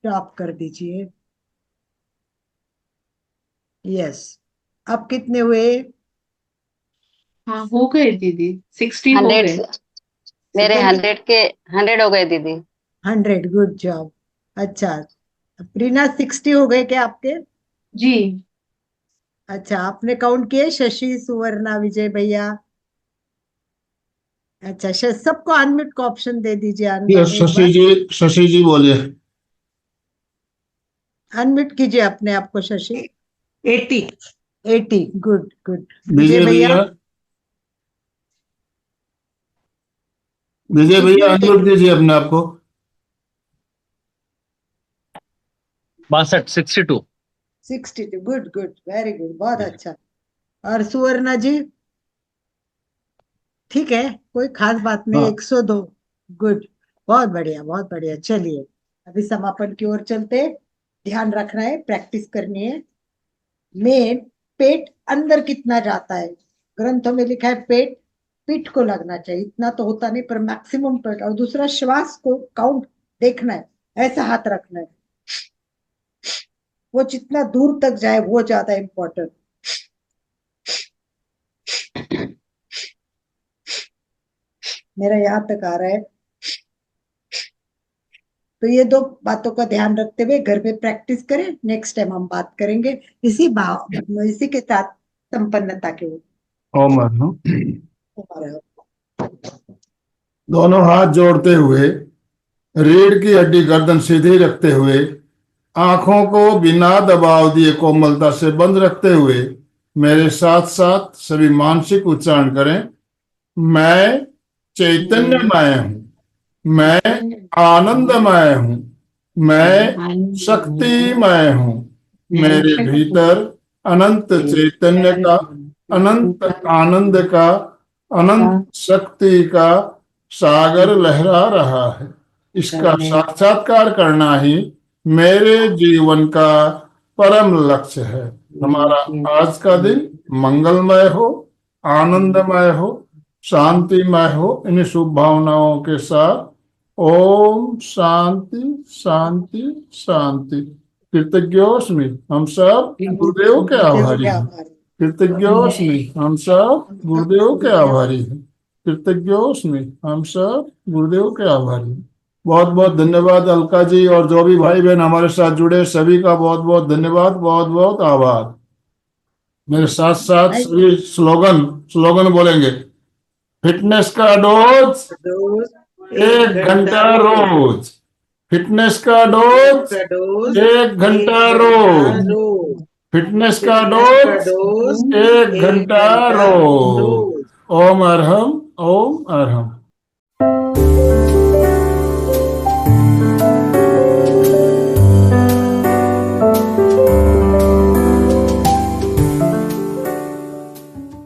स्टॉप कर दीजिए। यस। अब कितने हुए? हाँ, हो गए दीदी। 60 हो 100, गए। मेरे सेकेंड? 100 के 100 हो गए दीदी। 100, गुड जॉब। अच्छा, प्रीना 60 हो गए क्या आपके? जी। अच्छा, आपने काउंट किए? शशि, सुवर्णा, विजय भैया? अच्छा, सबको अनम्यूट का ऑप्शन दे दीजिए यस, एक बार। शशि जी बोलिए। अनम्यूट कीजिए अपने आप को, शशि। 80। 80, good good. विजय विजय भैया? भैया, विजय कितने भैया हुए? अनम्यूट कीजिए अपने आप को। 62, 62। 62, गुड गुड, वेरी गुड, बहुत अच्छा। और सुवर्णा जी? ठीक है, कोई खास बात नहीं। हाँ। 102। गुड, बहुत बढ़िया बहुत बढ़िया। चलिए अभी समापन की ओर चलते। ध्यान रखना है, प्रैक्टिस करनी है। मेन, पेट अंदर कितना जाता है। ग्रंथों में लिखा है पेट पीठ को लगना चाहिए, इतना तो होता नहीं पर मैक्सिमम पेट। और दूसरा, श्वास को काउंट देखना है, ऐसा हाथ रखना है, वो जितना दूर तक जाए वो ज्यादा इंपॉर्टेंट। मेरा यहाँ तक आ रहा है। तो ये दो बातों का ध्यान रखते हुए घर पे प्रैक्टिस करें। नेक्स्ट टाइम हम बात करेंगे इसी भाव, इसी के साथ संपन्नता के ऊपर। ओम अर्हम। हमारा दोनों हाथ जोड़ते हुए, रीढ़ की हड्डी गर्दन सीधी रखते हुए, आंखों को बिना दबाव दिए कोमलता से बंद रखते हुए मेरे साथ साथ सभी मानसिक उच्चारण करें। मैं चैतन्यमय हूँ, मैं आनंदमय हूँ, मैं शक्तिमय हूँ। मेरे भीतर अनंत चैतन्य का, अनंत आनंद का, अनंत शक्ति का सागर लहरा रहा है। इसका साक्षात्कार करना ही मेरे जीवन का परम लक्ष्य है। हमारा आज का दिन मंगलमय हो, आनंदमय हो, शांतिमय हो। इन शुभ भावनाओं के साथ ओम शांति शांति शांति। कृतज्ञोस्मि, हम सब गुरुदेव के आभारी हैं। कृतज्ञोस्मि, हम सब गुरुदेव के आभारी हैं। कृतज्ञोस्मि, हम सब गुरुदेव के आभारी हैं। बहुत बहुत धन्यवाद अलका जी, और जो भी भाई बहन हमारे साथ जुड़े सभी का बहुत बहुत धन्यवाद, बहुत बहुत आभार। मेरे साथ साथ सभी स्लोगन स्लोगन बोलेंगे। फिटनेस का डोज डोज 1 घंटा रोज। फिटनेस का डोज डोज 1 घंटा रोज। रोज। फिटनेस का फिटनेस का डोज डोज 1 घंटा रोज। ओम अरहम, ओम अरहम।